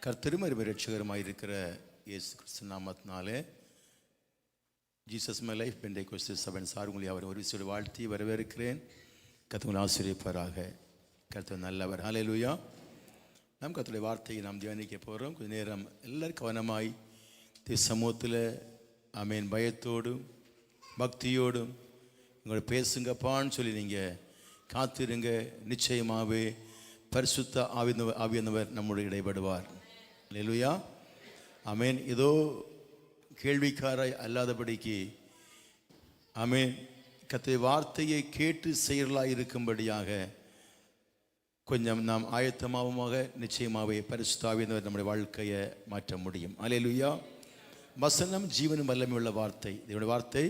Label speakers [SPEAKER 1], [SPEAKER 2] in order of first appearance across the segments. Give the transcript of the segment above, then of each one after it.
[SPEAKER 1] கர்த்தரும் ரட்சகருமாயிருக்கிற இயேசு கிறிஸ்து நாமத்தினாலே ஜீசஸ் மை லைஃப் பெண்டேகோஸ்து சபையின் சார்புகளை அவர் ஒரு விசையோடு வாழ்த்தி வரவேற்கிறேன். கர்த்தர் ஆசீர்வதிப்பாராக. கர்த்தர் நல்லவர். ஹல்லேலூயா. நாம் கர்த்தருடைய வார்த்தையை நாம் தியானிக்க போகிறோம். கொஞ்சம் நேரம் எல்லாரும் கவனமாய் சமூகத்தில் ஆமேன் பயத்தோடும் பக்தியோடும் உங்களை பேசுங்கப்பான்னு சொல்லி நீங்கள் காத்திருங்க. நிச்சயமாகவே பரிசுத்த ஆவியானவர் நம்முடைய இடைபடுவார். ஹல்லேலூயா. ஆமேன். ஏதோ கேள்விக்காராய் அல்லாதபடிக்கு ஆமேன் கர்த்தருடைய வார்த்தையை கேட்டு செயலாக இருக்கும்படியாக கொஞ்சம் நாம் ஆயத்தமாகமாக நிச்சயமாகவே பரிசுத்த ஆவியானவர் நம்முடைய வாழ்க்கையை மாற்ற முடியும். ஹல்லேலூயா. வசனம் ஜீவனும் வல்லமை உள்ள வார்த்தை. இதனுடைய வார்த்தை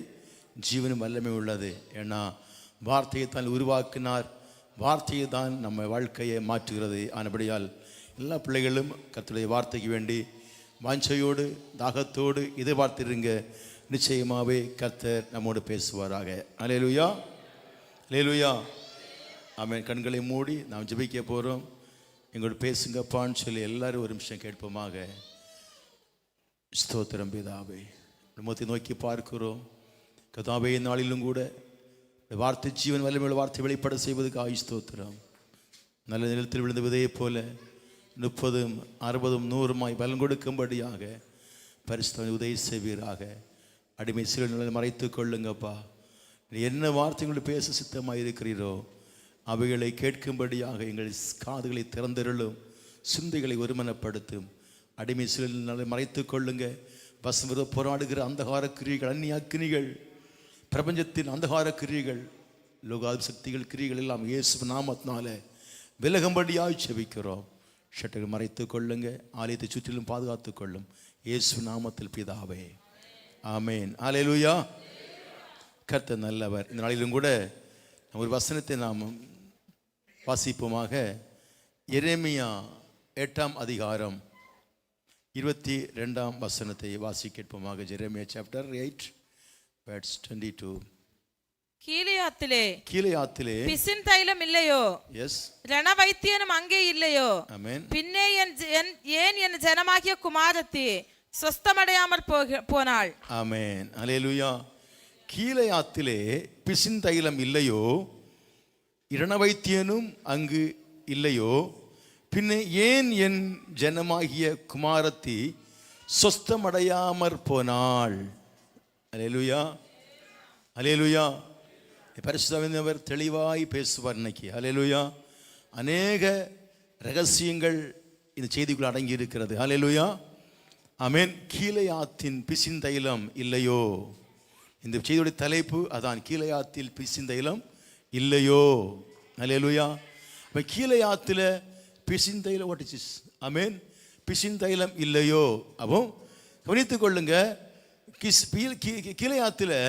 [SPEAKER 1] ஜீவனும் வல்லமை உள்ளது. ஏன்னா வார்த்தையை தான் உருவாக்கினார். வார்த்தையை தான் நம்ம வாழ்க்கையை மாற்றுகிறது. ஆனபடியால் எல்லா பிள்ளைகளும் கர்த்தருடைய வார்த்தைக்கு வேண்டி வாஞ்சையோடு தாகத்தோடு எதிர்பார்த்திருங்க. நிச்சயமாகவே கர்த்தர் நம்மோடு பேசுவாராக. ஹல்லேலூயா. ஹல்லேலூயா. ஆமென். கண்களை மூடி நாம் ஜெபிக்க போகிறோம். எங்களோட பேசுங்கப்பான்னு சொல்லி எல்லாரும் ஒரு நிமிஷம் கேட்போமாக. ஸ்தோத்திரம் பிதாவே, முகத்தை நோக்கி பார்க்கிறோம். கர்த்தாவே, நாளிலும் கூட வார்த்தை ஜீவன் வல்லமையுள்ள வார்த்தை வெளிப்பட செய்வதற்கு ஸ்தோத்திரம். நல்ல நிலத்தில் விழுந்த விதையை போல 30, 60, 100 பலன் கொடுக்கும்படியாக பரிசுத்த உதவி செய்வீராக. அடிமை சில நிலை மறைத்து கொள்ளுங்கப்பா. என்ன வார்த்தைகளை பேச சித்தமாக இருக்கிறீரோ அவைகளை கேட்கும்படியாக எங்கள் காதுகளை திறந்தருளும், சிந்தைகளை ஒருமனப்படுத்தும். அடிமை சில நிலை மறைத்து கொள்ளுங்க. வசம் போராடுகிற அந்தகார கிரியைகள், அந்நிய அக்கினிகள், பிரபஞ்சத்தின் அந்தகார கிரியைகள், லோகாதி சக்திகள் கிரியைகள் எல்லாம் இயேசு நாமத்தினால விலகும்படியாய் செபிக்கிறோம். ஷட்டர்கள் மறைத்து கொள்ளுங்க. ஆலயத்தை சுற்றிலும் பாதுகாத்து கொள்ளும். இயேசு நாமத்தில் பிதாவே, ஆமேன். ஹல்லேலூயா. கர்த்தர் நல்லவர். இந்த நாளிலும் கூட ஒரு வசனத்தை நாம் வாசிப்போமாக. எரேமியா 8ஆம் அதிகாரம் 22ஆம் வசனத்தை வாசி கேட்போமாக. எரேமியா சாப்டர் 8 verse 22. கீலேயாத்திலே
[SPEAKER 2] பிசின் தைலம் இல்லையோ?
[SPEAKER 1] எஸ்.
[SPEAKER 2] ரணவைத்தியனும் அங்கே இல்லையோ?
[SPEAKER 1] ஆமென்.
[SPEAKER 2] பின்னே ஏன் என் ஜனமாகிய குமாரத்தி சொஸ்தமடையாமற் போனாள்?
[SPEAKER 1] ஆமென். ஹல்லேலூயா. கீலேயாத்திலே பிசின் தைலம் இல்லையோ, ரணவைத்தியனும் அங்கு இல்லையோ, பின்னே ஏன் என் ஜனமாகிய குமாரத்தி சொஸ்தமடையாமற் போனாள்? ஹல்லேலூயா. ஹல்லேலூயா. பரிசுத்தவர் தெளிவாய் பேசுவார் இன்னைக்கு. ஹல்லேலூயா. அநேக ரகசியங்கள் இந்த செய்திக்குள் அடங்கி இருக்கிறது. ஹல்லேலூயா. ஆமென். கீலேயாத்தின் பிசின் தைலம் இல்லையோ. இந்த செய்தியுடைய தலைப்பு அதான், கீலேயாத்தில் பிசின் தைலம் இல்லையோ. ஹல்லேலூயா. இப்போ கீலேயாத்தில் பிசின் தைலம் வாட் இஸ்? ஆமென். பிசின் தைலம் இல்லையோ. அப்போ கவனித்துக் கொள்ளுங்க. கீலேயாத்தில்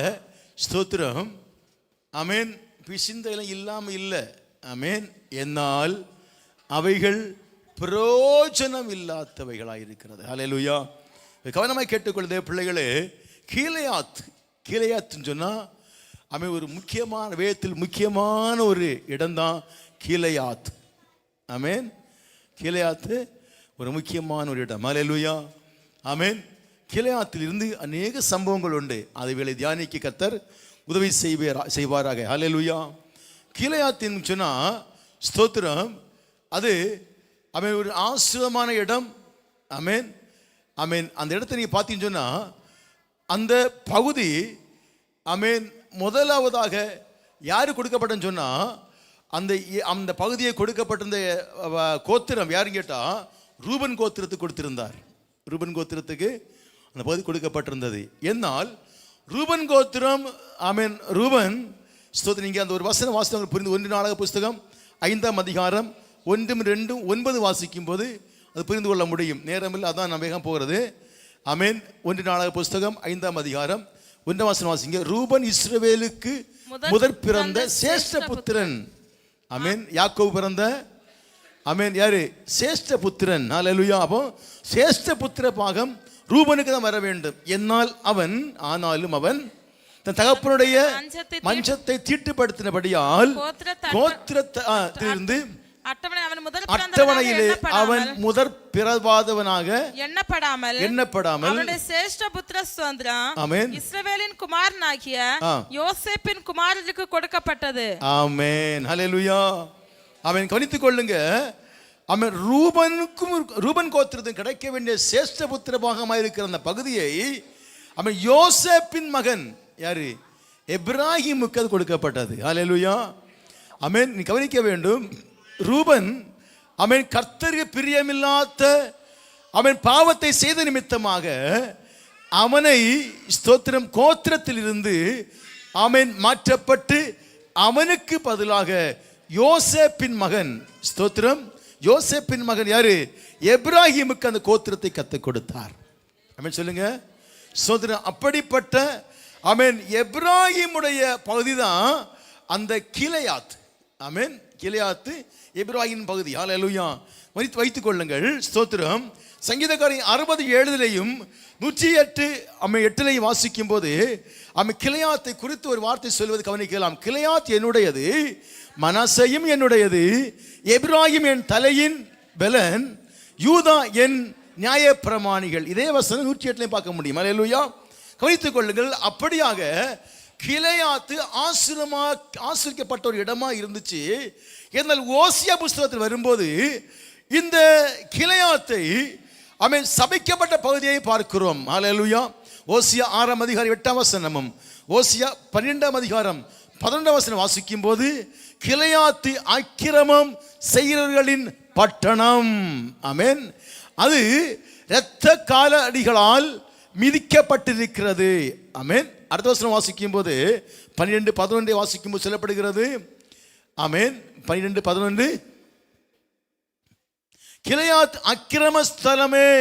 [SPEAKER 1] ஸ்தோத்திரம் ஆமென் பிசின் தைலம் இல்லாமல் இல்லை. ஆமென். என்னால் அவைகள் பிரயோஜனம் இல்லாதவைகளாக இருக்கிறது. ஹல்லேலூயா. கவனமாய் கேட்டுக்கொள்ளுதே பிள்ளைகளே. கீலேயாத்துன்னு சொன்னால் அவன் ஒரு முக்கியமான வேதத்தில் முக்கியமான ஒரு இடம்தான் கீலேயாத். ஆமென். கீலேயாத்து ஒரு முக்கியமான ஒரு இடம். ஹல்லேலூயா. ஆமென். கீலேயாத்தில் இருந்து அநேக சம்பவங்கள் உண்டு. அதைகளை தியானிக்க கர்த்தர் உதவி செய்வாராக. ஹல்லேலூயா. கீலேயாத்தின் சொன்னால் ஸ்தோத்திரம் அது அவன் ஒரு ஆசிரமான இடம். ஆமென். ஆமென். அந்த இடத்தை நீங்கள் பார்த்தீங்கன்னு சொன்னால் அந்த பகுதி ஆமென் முதலாவதாக யாரு கொடுக்கப்பட்டன்னு சொன்னால் அந்த பகுதியை கொடுக்கப்பட்டிருந்த கோத்திரம் யாருன்னு கேட்டால் ரூபன் கோத்திரத்துக்கு கொடுத்திருந்தார். ரூபன் கோத்திரத்துக்கு அந்த பகுதி கொடுக்கப்பட்டிருந்தது. என்னால் ரூபன் கோத்திரம் ஆமென் ரூபன் ஸ்தோத்திரம். நீங்கள் அந்த ஒரு வசன வாசித்தவங்க புரிந்து 1 நாளாக புஸ்தகம் 5ஆம் அதிகாரம் 1, 2, 9 வாசிக்கும் போது அது புரிந்து கொள்ள முடியும். நேரமில்லை, அதான் நான் வேகம் போகிறது. ஆமென். 1 நாளாக புஸ்தகம் 5ஆம் அதிகாரம் 1ஆம் வசனம் வாசிங்க. ரூபன் இஸ்ரவேலுக்கு முதற் பிறந்த சேஷ்ட புத்திரன். ஆமென். யாக்கோபு பிறந்த ஆமென் யாரு? சேஷ்ட புத்திரன். ஹல்லேலூயா. அப்போ சேஷ்ட புத்திர பாகம் ரூபனுக்கு தான் வர வேண்டும். ஆனாலும் அவன் தன் தகப்பனுடைய மஞ்சத்தை தீட்டுப்படுத்தினபடியால் கோத்திரத்திலிருந்து
[SPEAKER 2] அட்டவணை அவன் முதல்
[SPEAKER 1] அட்டவணையிலே அவன் முதற் பிறவாதவனாக எண்ணப்படாமல்
[SPEAKER 2] அவனுடைய சிரேஷ்ட புத்திர சுதந்திரம்
[SPEAKER 1] ஆமென்
[SPEAKER 2] இஸ்ரவேலின் குமாரனாகிய யோசேப்பின் குமாரருக்கு கொடுக்கப்பட்டது.
[SPEAKER 1] ஆமென் ஹல்லேலூயா. அவன் கவனித்துக் கொள்ளுங்க, அவன் ரூபன் கோத்திரத்துக்கு கிடைக்க வேண்டிய சிரேஷ்ட புத்திர பாகமாக இருக்கிற அந்த பகுதியை அவன் யோசேப்பின் மகன் யாரு எப்ராஹிமுக்கு அது கொடுக்கப்பட்டது. ஹல்லேலூயா. ஆமென். நீ கவனிக்க வேண்டும், ரூபன் அவன் கர்த்தருக்கு பிரியமில்லாத அவன் பாவத்தை செய்த நிமித்தமாக அவனை ஸ்தோத்திரம் கோத்திரத்தில் இருந்து அவன் மாற்றப்பட்டு அவனுக்கு பதிலாக யோசேப்பின் மகன் ஸ்தோத்திரம் யோசேப்பின் மகன் யாரு எப்ராஹிமுக்கு அந்த கோத்திரத்தை கற்றுக் கொடுத்தார். ஆமென் சொல்லுங்க ஸ்தோத்திரம். அப்படிப்பட்ட ஆமென் எப்ராஹிமுடைய பகுதி தான் அந்த கிளையாத். ஆமென். கிளையாத்து எப்ராஹிம் பகுதி. ஹல்லேலூயா. வைத்துக் கொள்ளுங்கள் ஸ்தோத்திரம். சங்கீதக்காரன் 67 108 வாசிக்கும் போது கிளையாத்தை குறித்து ஒரு வார்த்தை சொல்வது கவனிக்கலாம். கிளையாத் என்னுடையது, மனாசேயும் என்னுடையது, எப்ராஹிம் என் தலையின் பெலன், யூதா என் நியாய பிரமாணிகள். இதே வசனம் 108 பார்க்க முடியும். ஹல்லேலூயா. கவனித்துக் கொள்ளுங்கள். அப்படியாக கிளையாத்து ஆசிரிக்கப்பட்ட ஒரு இடமா இருந்துச்சு. എന്നാൽ ஓசியா புஸ்தகத்தில் வரும்போது இந்த கிளையாத்தை அவன் சபிக்கப்பட்ட பகுதியை பார்க்கிறோம். ஹல்லேலூயா. ஓசியா 6:8 ஓசியா 12:11 வாசிக்கும் போது கிளையாத்து அக்கிரமம் செய்கிறவர்களின் பட்டணம். ஆமென். அது இரத்த காலடிகளால் மிதிக்கப்பட்டிருக்கிறது. ஆமென். அடுத்த வசனம் வாசிக்கும் போது 12:11 வாசிக்கும் போது சொல்லப்படுகிறது. ஆமென். 12:11 கிளையாத் அக்கிரம ஸ்தலமே,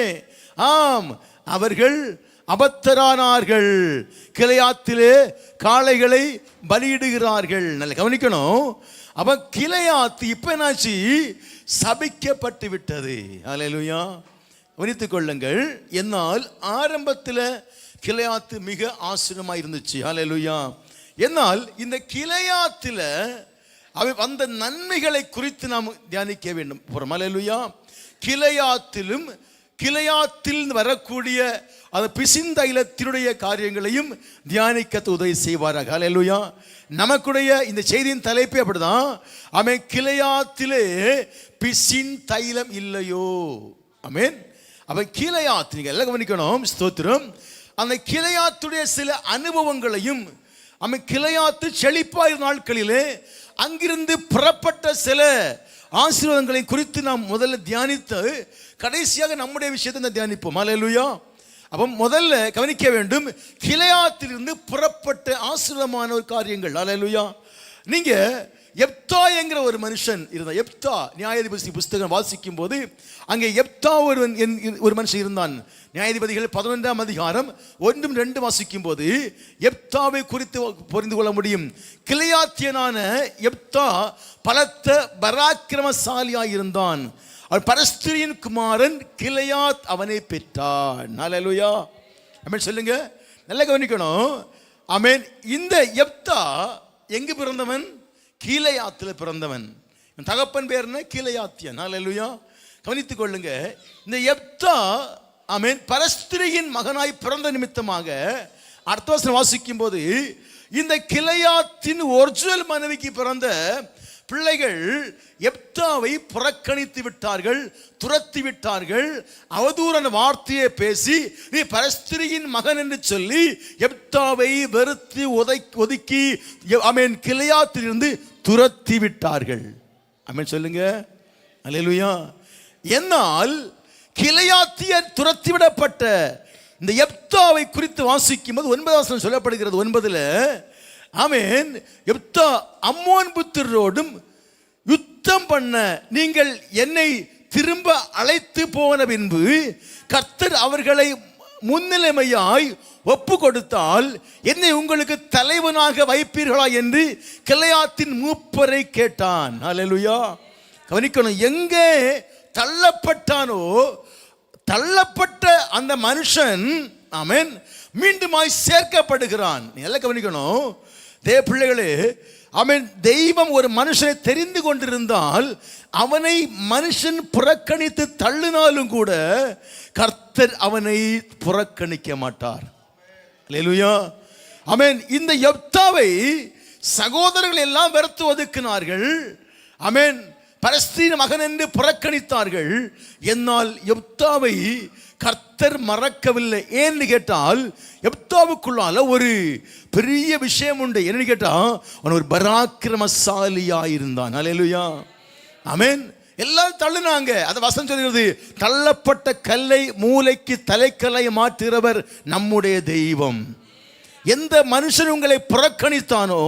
[SPEAKER 1] ஆம் அவர்கள் அபத்தரானார்கள், கிளையாத்திலே காளைகளை பலியிடுகிறார்கள். நல்ல கவனிக்கணும். அப்ப கிளையாத்து இப்ப என்னாச்சு, சபிக்கப்பட்டு விட்டது. ஹல்லேலூயா. கவனித்துக் கொள்ளுங்கள். என்னால் ஆரம்பத்தில் கிளையாத்து மிக ஆச்சரியமாக இருந்துச்சு. ஹல்லேலூயா. என்னால் இந்த கிளையாத்தில் அவை வந்த நன்மைகளை குறித்து நாம் தியானிக்க வேண்டும். ஹல்லேலூயா. கிளையாத்தில் வரக்கூடிய அந்த பிசிந்தைலத்தினுடைய காரியங்களையும் தியானிக்க உதவி செய்வாராக. ஹல்லேலூயா. நமக்குடைய இந்த செய்தியின் தலைப்பே அப்படிதான். ஆமென். கிளையாத்திலே பிசின் தைலம் இல்லையோ. ஆமென். அப்ப கிளையாத் நீங்க எல்லாம் கவனிக்கணும். ஸ்தோத்திரம். அந்த கிளையாத்துடைய சில அனுபவங்களையும் கிளையாத்து செழிப்பாய் நாட்களிலே அங்கிருந்து புறப்பட்ட சில ஆசீர்வாதங்களை குறித்து நாம் முதல்ல தியானித்து கடைசியாக நம்முடைய விஷயத்தை தியானிப்போம். ஹல்லேலூயா. அப்போ முதல்ல கவனிக்க வேண்டும், கிளையாத்திலிருந்து புறப்பட்ட ஆசீர்வாதமான ஒரு காரியங்கள். ஹல்லேலூயா. நீங்க எப்தா என்கிற ஒரு மனுஷன் இருந்தான். எப்தா நியாயாதிபதி புஸ்தகம் வாசிக்கும் போது அங்கே எப்தா ஒரு மனுஷன் இருந்தான். நியாயாதிபதிகள் 11:1-2 வாசிக்கும் போது எப்தாவை குறித்து புரிந்து கொள்ள முடியும். கிளையாத்தியனான எப்தா பலத்த பராக்கிரமசாலியாய் இருந்தான். அவன் பரஸ்திரியின் குமாரன் கிளையாத் அவனை பெற்றான். ஹல்லேலூயா. ஆமென் சொல்லுங்க. நல்லா கவனிக்கணும். ஆமென். இந்த எப்தா எங்கு பிறந்தவன்? கீலேயாத்தில் பிறந்தவன். தகப்பன் பேர் என்ன? கீலேயாத்தியன். ஹல்லேலூயா. கவனித்துக் கொள்ளுங்க. இந்த எப்தா ஆமென் பரஸ்திரியின் மகனாய் பிறந்த நிமித்தமாக அடுத்த வசனம் வாசிக்கும் போது இந்த கிளையாத்தின் ஒரிஜினல் மனைவிக்கு பிறந்த பிள்ளைகள் எப்தாவை புறக்கணித்து விட்டார்கள், துரத்தி விட்டார்கள். அவதூறான வார்த்தையை பேசி நீ பரஸ்திரியின் மகன் என்று சொல்லி எப்தாவை வெறுத்து ஒதுக்கி ஆமென் கிளையாத்திலிருந்து துரத்தி விட்டார்கள். ஆமென் சொல்லுங்க. அல்லேலூயா. என்னால் கிளையாத்தியர் துரத்தி விடப்பட்ட இந்த எப்தாவை குறித்து வாசிக்கும் போது 9 சொல்லப்படுகிறது. 9 ஆமென். எப்தா அம்மோன் புத்திரரோடும் யுத்தம் பண்ண நீங்கள் என்னை திரும்ப அழைத்து போன பின்பு கர்த்தர் அவர்களை முன்னிலைமையாய் ஒப்பு கொடுத்தால் என்னை உங்களுக்கு தலைவனாக வைப்பீர்களா என்று கிளையாத்தின் மூப்பரை கேட்டான். ஹல்லேலூயா. கவனிக்கணும். எங்கே தள்ளப்பட்டானோ தள்ளப்பட்ட அந்த மனுஷன் ஆமென் மீண்டுமாய் சேர்க்கப்படுகிறான். எல்லாம் கவனிக்கணும். தேவ பிள்ளைகளே, ஆமென். தெய்வம் ஒரு மனுஷனை தெரிந்து கொண்டிருந்தால் அவனை மனுஷன் புறக்கணித்து தள்ளினாலும் கூட கர்த்தர் அவனை புறக்கணிக்க மாட்டார். அல்லேலூயா. ஆமென். இந்த யெப்தாவை சகோதரர்கள் எல்லாம் வெறுத்து ஒதுக்கினார்கள். ஆமென். பலஸ்தீன மகன் என்று புறக்கணித்தார்கள். என்னால் யெப்தாவை கர்த்தர் மறக்கவில்லை. ஏன்னு கேட்டால் யெப்தாவுக்குள்ளால ஒரு பெரிய விஷயம் உண்டு. என்னன்னு கேட்டா அவன் ஒரு பராக்கிரமசாலியாயிருந்தான். அல்லேலூயா. ஆமென். எல்லாரும் தள்ளுனாங்க. அது வசனம் சொல்கிறது, தள்ளப்பட்ட கல்லை மூலைக்கு தலைக்கல்லை மாற்றுகிறவர் நம்முடைய தெய்வம். எந்த மனுஷன் உங்களை புறக்கணித்தானோ,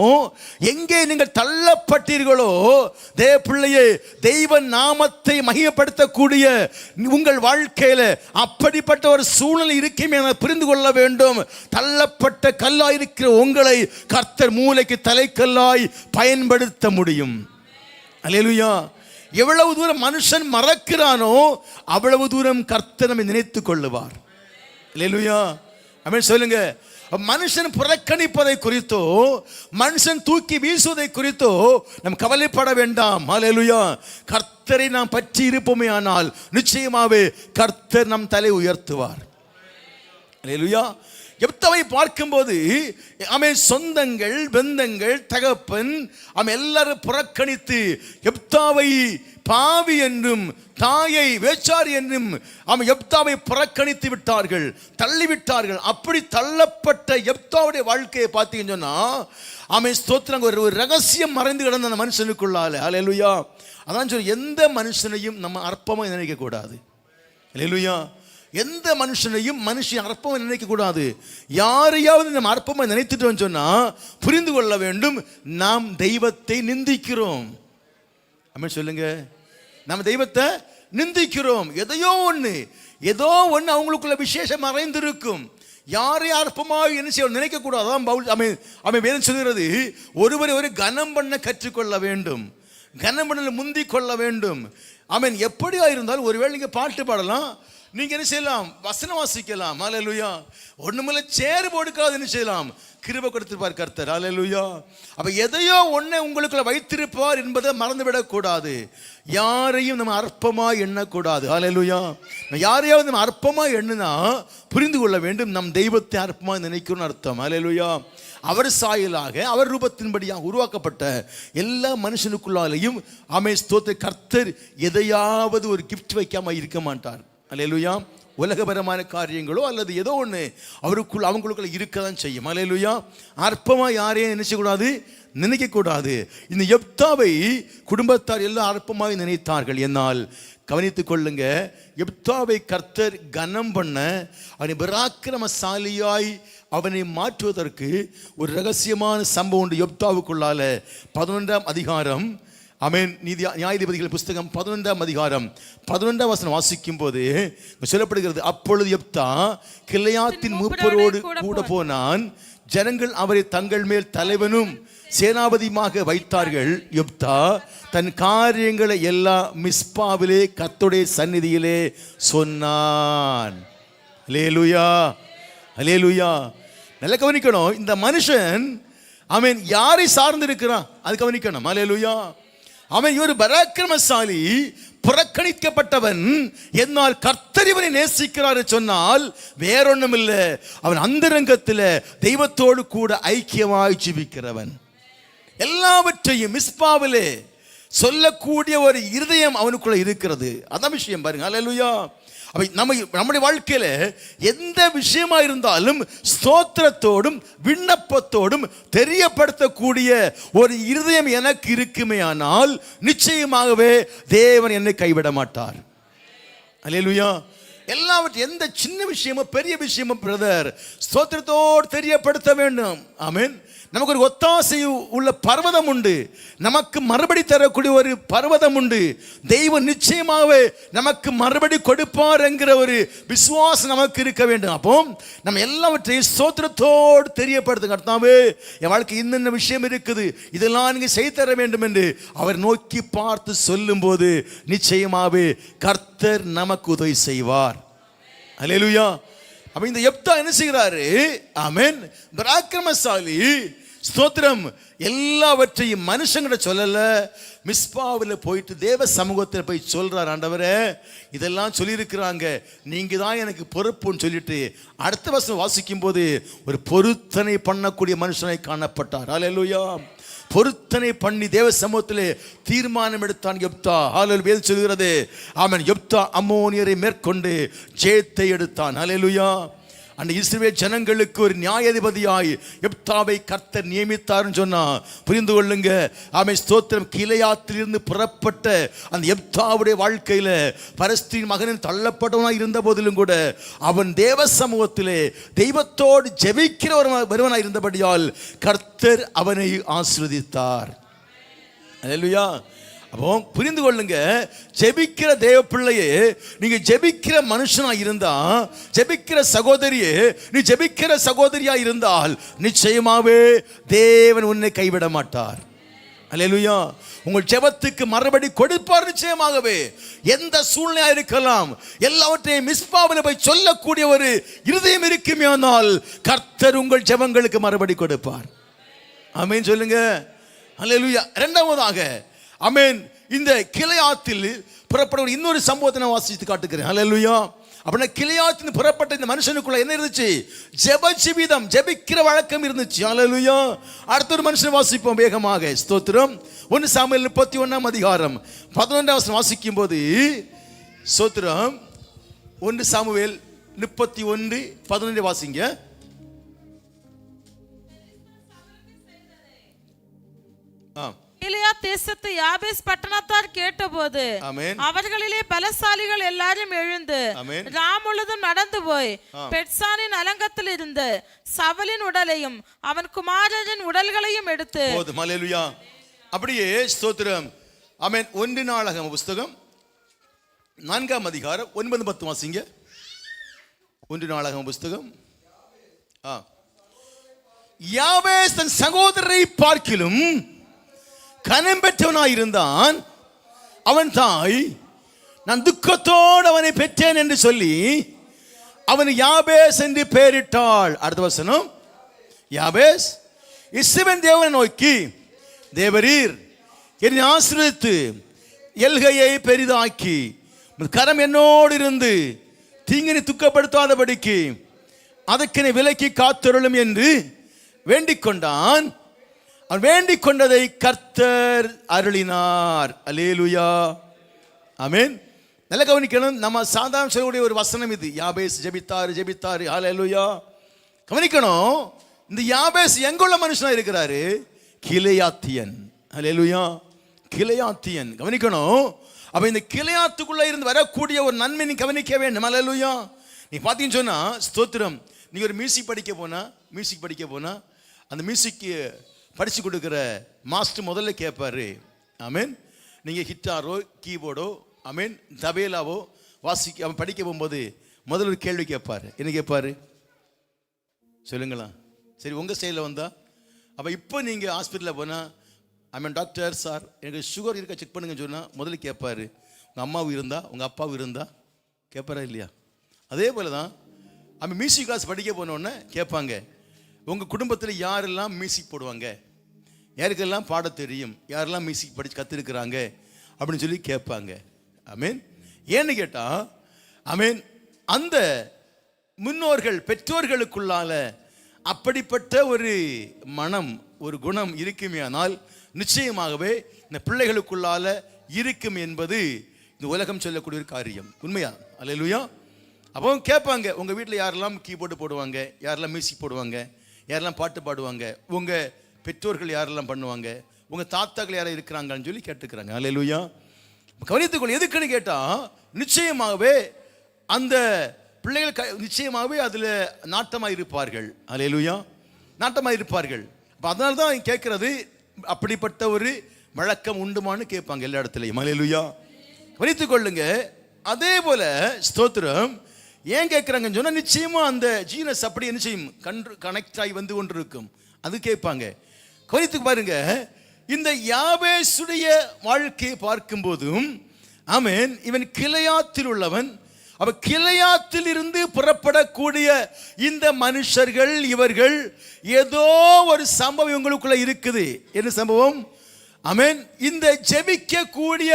[SPEAKER 1] எங்கே நீங்கள் தள்ளப்பட்டீர்களோ, தேவ பிள்ளையே, தெய்வ நாமத்தை மகிமைப்படுத்தக்கூடிய உங்கள் வாழ்க்கையில அப்படிப்பட்ட ஒரு சூழ்நிலை இருக்குமே என புரிந்து கொள்ள வேண்டும். தள்ளப்பட்ட கல்லாய் இருக்கிற உங்களை கர்த்தர் மூலைக்கு தலைக்கல்லாய் பயன்படுத்த முடியும். அல்லேலூயா. எவ்வளவு தூரம் மனுஷன் மறக்கிறானோ அவ்வளவு தூரம் கர்த்தர் நம்மை நினைத்துக் கொள்ளுவார். அல்லேலூயா. ஆமென் சொல்லுங்க. மனுஷன் புறக்கணிப்பதை குறித்தோ மனுஷன் தூக்கி வீசுவதை குறித்தோ நாம் கவலைப்பட வேண்டாம். அல்லேலூயா. கர்த்தரை நாம் பற்றி இருப்போமே ஆனால் நிச்சயமாவே கர்த்தர் நம் தலை உயர்த்துவார். அல்லேலூயா. யெப்தாவை பார்க்கும்போது அவன் சொந்தங்கள், பந்தங்கள், தகப்பன் அவன் எல்லாரும் புறக்கணித்து யெப்தாவை பாவி என்றும் தாயை வேச்சாரி என்றும் அவன் யெப்தாவை புறக்கணித்து விட்டார்கள், தள்ளிவிட்டார்கள். அப்படி தள்ளப்பட்ட யெப்தாவுடைய வாழ்க்கையை பார்த்தீங்கன்னு சொன்னா அவன் ஸ்தோத்திரம் ஒரு ரகசியம் மறைந்து கிடந்த அந்த மனுஷனுக்குள்ளால. அல்லேலூயா. அதான் சொல்லி எந்த மனுஷனையும் நம்ம அற்பமாக நினைக்க கூடாது. அல்லேலூயா. எந்த மனுஷனையும் மனுஷன் அற்பமாக நினைக்க கூடாது. யாரையாவது நம்ம அற்பமாக நினைத்துட்டோம் சொன்னா புரிந்து கொள்ள வேண்டும், நாம் தெய்வத்தை நிந்திக்கிறோம். ஆமென் சொல்லுங்க. நம்ம தெய்வத்தை நிந்திக்கிறோம். ஏதோ ஒன்று அவங்களுக்குள்ள விசேஷம் மறைந்திருக்கும். யாரை அற்பமாக என்ன செய்ய நினைக்க கூடாது. அவன் வேதம் சொல்கிறது, ஒருவரை ஒரு கனம் பண்ண கற்றுக்கொள்ள வேண்டும், கனம் பண்ண முந்தி கொள்ள வேண்டும். அவன் எப்படியா இருந்தாலும் ஒருவேளை நீங்க பாட்டு பாடலாம், நீங்க என்ன செய்யலாம், வசனம் வாசிக்கலாம். அல்லேலூயா. ஒண்ணுமில்ல சேறு போடுக்காது என்ன செய்யலாம், கிருபை கொடுத்திருப்பார் கர்த்தர். அல்லேலூயா. அப்ப எதையோ ஒன்றை உங்களுக்குள்ள வைத்திருப்பார் என்பதை மறந்துவிடக் கூடாது. யாரையும் நம்ம அற்பமா எண்ணக்கூடாது. அல்லேலூயா. யாரையாவது நம்ம அற்பமா எண்ணுனா புரிந்து கொள்ள வேண்டும், நம் தெய்வத்தை அற்பமா நினைக்கணும்னு அர்த்தம். அல்லேலூயா. அவர் சாயலாக அவர் ரூபத்தின்படியாக உருவாக்கப்பட்ட எல்லா மனுஷனுக்குள்ளாலையும் ஸ்தோத்திர கர்த்தர் எதையாவது ஒரு கிஃப்ட் வைக்காம இருக்க மாட்டார். அல்லேலூயா. உலகபரமான காரியங்களோ அல்லது ஏதோ ஒன்று அவங்களுக்குள்ள இருக்கதான் செய்யும். அல்லேலூயா. அற்பமா யாரையும் நினைச்சக்கூடாது, நினைக்கக்கூடாது. இந்த யெப்தாவை குடும்பத்தார் எல்லாம் அற்பமாக நினைத்தார்கள். என்னால் கவனித்துக் கொள்ளுங்க, யெப்தாவை கர்த்தர் கனம் பண்ண அவனை பராக்கிரமசாலியாய் அவனை மாற்றுவதற்கு ஒரு ரகசியமான சம்பவம் உண்டு. யெப்தாவுக்குள்ளால 11ஆம் அதிகாரம், ஆமென், நியாயாதிபதிகள் புஸ்தகம் 11ஆம் அதிகாரம் 11ஆம் வசனம் வாசிக்கும் போது சொல்லப்படுகிறது, அப்பொழுது யெப்தா கில்யாத்தின் மூப்பரோடு கூட போனான். ஜனங்கள் அவரை தங்கள் மேல் தலைவனும் சேனாபதியுமாக வைத்தார்கள். யெப்தா தன் காரியங்களை எல்லாம் மிஸ்பாவிலே கர்த்தருடைய சந்நிதியிலே சொன்னான். அல்லேலூயா. அல்லேலூயா. நல்ல கவனிக்கணும். இந்த மனுஷன் அவன் யாரை சார்ந்து இருக்கிறான் அது கவனிக்கணும். அல்லேலூயா. அவன் ஒரு பராக்கிரமசாலி, புறக்கணிக்கப்பட்டவன். என்னால் கர்த்தர் இவனை நேசிக்கிறார் சொன்னால் வேறொன்னும் இல்லை, அவன் அந்தரங்கத்தில் தெய்வத்தோடு கூட ஐக்கியமாய் ஜீவிக்கிறவன். எல்லாவற்றையும் மிஸ்பாவிலே சொல்லக்கூடிய ஒரு இருதயம் அவனுக்குள்ள இருக்கிறது. அதான் விஷயம் பாருங்க. அல்லேலூயா. நம்முடைய வாழ்க்கையில எந்த விஷயமா இருந்தாலும் ஸ்தோத்திரத்தோடும் விண்ணப்பத்தோடும் தெரியப்படுத்தக்கூடிய ஒரு இருதயம் எனக்கு இருக்குமே ஆனால் நிச்சயமாகவே தேவன் என்னை கைவிட மாட்டார். அல்லேலூயா. எல்லாவற்றையும் எந்த சின்ன விஷயமோ பெரிய விஷயமோ பிரதர் ஸ்தோத்திரத்தோடு தெரியப்படுத்த வேண்டும். ஆமென். நமக்கு ஒரு ஒத்தாசை உள்ள பர்வதம் உண்டு, நமக்கு மறுபடி தரக்கூடிய ஒரு பர்வதம் உண்டு. தெய்வம் நிச்சயமாகவே நமக்கு மறுபடி கொடுப்பார் என்கிற ஒரு விசுவாசம் நமக்கு இருக்க வேண்டும். அப்போ நம்ம எல்லாவற்றையும் ஸ்தோத்திரத்தோடு தெரியப்படுத்துங்க. கர்த்தாவே, என் வாழ்க்கை இன்னென்ன விஷயம் இருக்குது, இதெல்லாம் நீங்க செய்து தர வேண்டும் என்று அவர் நோக்கி பார்த்து சொல்லும் போது நிச்சயமாகவே கர்த்தர் நமக்கு உதவி செய்வார். அல்லேலூயா. அப்ப இந்த யெப்தா என்ன செய்கிறாரு, ஆமென், பராக்கிரமசாலி, ஸ்தோத்திரம். எல்லாவற்றையும் மனுஷங்கிட்ட சொல்லல, மிஸ்பாவில் போயிட்டு தேவ சமூகத்தில் போய் சொல்றார், ஆண்டவரே இதெல்லாம் சொல்லியிருக்கிறாங்க, நீங்க தான் எனக்கு பொறுப்புன்னு சொல்லிட்டு அடுத்த வசனம் வாசிக்கும் போது ஒரு பொருத்தனை பண்ணக்கூடிய மனுஷனாய் காணப்பட்டார். ஹல்லேலூயா. பொருத்தனை பண்ணி தேவ சமூகத்திலே தீர்மானம் எடுத்தான் யெப்தா. ஹல்லேலூயா சொல்கிறது. ஆமென். யெப்தா அம்மோனியரை மேற்கொண்டு ஜெயத்தை எடுத்தான். ஹல்லேலூயா. அந்த இஸ்ரவேல் ஜனங்களுக்கு ஒரு நியாயாதிபதியாய் யெப்தாவை கர்த்தர் நியமித்தார்னு சொன்னா புரிந்து கொள்ளுங்க. ஆமென். ஸ்தோத்திரம். கிளையாத்திலிருந்து புறப்பட்ட அந்த யெப்தாவுடைய வாழ்க்கையில பலஸ்தீன் மகனின் தள்ளப்பட்டவனாய் இருந்த போதிலும் கூட அவன் தேவ சமூகத்திலே தெய்வத்தோடு ஜெபிக்கிற ஒருவனாய் இருந்தபடியால் கர்த்தர் அவனை ஆசீர்வதித்தார். அல்லேலூயா. அப்போ புரிந்து கொள்ளுங்க, ஜெபிக்கிற தேவ பிள்ளையே, நீங்க ஜெபிக்கிற மனுஷனா இருந்தா, ஜெபிக்கிற சகோதரியே, நீ ஜெபிக்கிற சகோதரியா இருந்தால் நிச்சயமாவே தேவன் உன்னை கைவிட மாட்டார். அல்லேலூயா. உங்கள் ஜெபத்துக்கு மறுபடி கொடுப்பார் நிச்சயமாகவே. எந்த சூழ்நிலையா இருக்கலாம், எல்லாவற்றையும் மிஸ்பாவில் போய் சொல்லக்கூடிய ஒரு இருதயம் இருக்குமே, ஆனால் கர்த்தர் உங்கள் ஜெபங்களுக்கு மறுபடி கொடுப்பார். ஆமென் சொல்லுங்க. அல்லேலூயா. இரண்டாவதாக ஆமென், இந்த கிளையாத்தில் புறப்பட இன்னொரு சம்பவத்தை நான் வாசித்து காட்டுகிறேன். ஹல்லேலூயா. அப்படின்னா கிளையாத்தில் புறப்பட்ட இந்த மனுஷனுக்குள்ள என்ன இருந்துச்சு? ஜெப ஜீவிதம், ஜெபிக்கிற வழக்கம் இருந்துச்சு. ஹல்லேலூயா. அடுத்த ஒரு மனுஷன் வாசிப்போம் வேகமாக. ஸ்தோத்திரம். 1 சாமுவேல் 31 அதிகாரம் 11 வாசிக்கும் போது, ஸ்தோத்திரம், 1 சாமுவேல் 31:11 வாசிங்க.
[SPEAKER 2] கிலியாத் தேசத்து யாபேஸ் பட்டணத்தார் கேட்டபோது அவர்களிலே பலசாலிகள் எல்லாரும் எழுந்து ராம் முழுதும் நடந்து போய் பெட்சானின் அலங்கத்தில் இருந்து சவலின் உடலையும் அவன் குமாரரின் உடல்களையும் எடுத்து.
[SPEAKER 1] ஹல்லேலூயா. அப்படியே ஸ்தோத்திரம். ஆமென். 1 நாளாகம புஸ்தகம் 4 அதிகாரம் 9-10 வாசிங்க. 1 நாளாகம புஸ்தகம். யாபேஸ் தன் சகோதரரை பார்க்கிலும் கனம் பெற்றவனாயிருந்தான். அவன் தாய், நான் துக்கத்தோடு அவனை பெற்றேன் என்று சொல்லி அவன் யாபேஸ் என்று பெயரிட்டாள். அடுத்த வசனம். யாபேஸ் இஸ்ரவேல் தேவனை நோக்கி, தேவரீர் என்னை ஆசீர்வதித்து எல்கையை பெரிதாக்கி கரம் என்னோடு இருந்து தீங்கினை துக்கப்படுத்தாதபடிக்கு அதற்கென விலக்கி காத்தருளும் என்று வேண்டிக் கொண்டான். அவன் வேண்டிக் கொண்டதை கர்த்தர் அருளினார். அல்லேலூயா. ஆமென். நல்ல கவனிக்கணும். நம்ம சாதாரண சொல்லக்கூடிய ஒரு வசனம் இது. யாபேஸ் ஜெபித்தாரு ஜெபித்தாரு. ஹல்லேலூயா. கவனிக்கணும், இந்த யாபேஸ் எங்குள்ள மனுஷனா இருக்கிறாரு? கிளையாத்தியன். ஹல்லேலூயா. கிளையாத்தியன். கவனிக்கணும். அப்ப இந்த கிளையாத்துக்குள்ள இருந்து வரக்கூடிய ஒரு நன்மை நீ கவனிக்க வேண்டும். ஹல்லேலூயா. நீ பார்த்தீங்கன்னு சொன்னா ஸ்தோத்திரம், நீங்க ஒரு மியூசிக் படிக்க போனா அந்த மியூசிக்கு படிச்சு கொடுக்குற மாஸ்டர் முதல்ல கேட்பாரு. ஆமென். நீங்க கிட்டாரோ கீபோர்டோ ஆமென் தபேலாவோ அவன் படிக்க போகும்போது முதல்ல ஒரு கேள்வி கேட்பாரு. என்ன கேட்பாரு சொல்லுங்களா? சரி, உங்க ஸ்டைலில் வந்தா. அப்ப இப்போ நீங்க ஹாஸ்பிட்டலில் போனா, ஆமென் டாக்டர் சார் எனக்கு சுகர் இருக்கா செக் பண்ணுங்கன்னு சொன்னா முதல்ல கேட்பாரு, உங்க அம்மாவும் இருந்தா உங்க அப்பாவும் இருந்தா கேட்பாரா இல்லையா? அதே போல தான் அவன் மியூசிக் கிளாஸ் படிக்க போனோடனே கேட்பாங்க, உங்கள் குடும்பத்தில் யாரெல்லாம் மியூசிக் போடுவாங்க, யாருக்கெல்லாம் பாட தெரியும், யாரெல்லாம் மியூசிக் படித்து கற்றுருக்குறாங்க அப்படின்னு சொல்லி கேட்பாங்க. ஆமீன். ஏன்னு கேட்டால் ஆமீன், அந்த முன்னோர்கள் பெற்றோர்களுக்குள்ளால அப்படிப்பட்ட ஒரு மனம் ஒரு குணம் இருக்குமே, ஆனால் நிச்சயமாகவே இந்த பிள்ளைகளுக்குள்ளால இருக்கும் என்பது இந்த உலகம் சொல்லக்கூடிய ஒரு காரியம். உண்மையா? அல்லேலூயா. அப்போ கேட்பாங்க, உங்கள் வீட்டில் யாரெல்லாம் கீபோர்டு போடுவாங்க, யாரெல்லாம் மியூசிக் போடுவாங்க, யாரெல்லாம் பாட்டு பாடுவாங்க, உங்கள் பெற்றோர்கள் யாரெல்லாம் பண்ணுவாங்க, உங்கள் தாத்தாக்கள் யாரும் இருக்கிறாங்கன்னு சொல்லி கேட்டுக்கிறாங்க. அல்லேலூயா. கவனித்துக்கொள்ள. எதுக்குன்னு கேட்டால் நிச்சயமாகவே அந்த பிள்ளைகள் நிச்சயமாகவே அதில் நாட்டமாக இருப்பார்கள். அல்லேலூயா. நாட்டமாக இருப்பார்கள். அப்போ அதனால தான் கேட்குறது, அப்படிப்பட்ட ஒரு வழக்கம் உண்டுமான்னு கேட்பாங்க எல்லா இடத்துலையும். அல்லேலூயா. கவனித்துக் கொள்ளுங்க. அதே போல ஸ்தோத்திரம் ஏன் கேட்குறாங்கன்னு சொன்னால், நிச்சயமாக அந்த ஜீனஸ் அப்படி என்ன செய்யும், கனெக்ட் ஆகி வந்து கொண்டு இருக்கும். அது கேட்பாங்க. கவனித்து பாருங்க, இந்த யாபேசுடைய வாழ்க்கையை பார்க்கும் போதும் ஆமென், இவன் கிளையாத்தில் உள்ளவன், அப்ப கிளையாத்தில் இருந்து புறப்படக்கூடிய இந்த மனுஷர்கள், இவர்கள் ஏதோ ஒரு சம்பவம் இவங்களுக்குள்ள இருக்குது. என்ன சம்பவம்? ஆமென். இந்த ஜெபிக்க கூடிய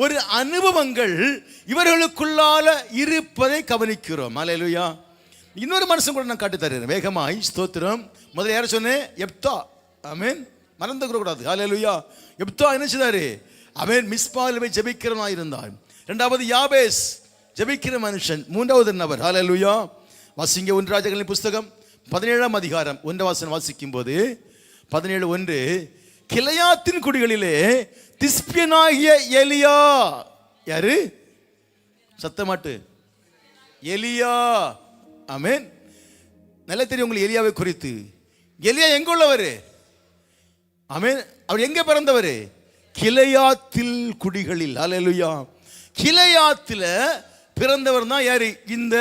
[SPEAKER 1] ஒரு அனுபவங்கள் இவர்களுக்குள்ளால இருப்பதை கவனிக்கிறோம். அல்லேலூயா. இன்னொரு மனுஷன் கூட நான் காட்டி தருகிறேன் வேகமாய். ஸ்தோத்திரம். முதல்ல யார சொன்னேன்? எப்தா. ஆமென். மறந்துக்க கூடாது. அல்லேலூயா. எப்தா என்ன செய்தாரு? ஆமென். மிஸ்பாவில் போய் ஜெபிக்கிறவனா இருந்தான். இரண்டாவது யாபேஸ், ஜெபிக்கிற மனுஷன். மூன்றாவது நபர். அல்லேலூயா. வாசிங்க 1 ராஜாக்களின் புஸ்தகம் 17ஆம் அதிகாரம் 1 வசனம் வாசிக்கும் போது 17:1, கிளையாத்தின் குடிகளிலே திஸ்பியனாகிய எலியா. யாரு? சத்தமாட்டு. எலியா. ஆமென். நல்லா தெரியும் உங்களுக்கு எலியாவை குறித்து. எலியா எங்க உள்ளவர்? ஆமென். அவர் எங்க பிறந்தவர்? கிளையாத்தில் குடிகளில். அல்லேலூயா. கிளையாத்தில் பிறந்தவர் தான் யாரு? இந்த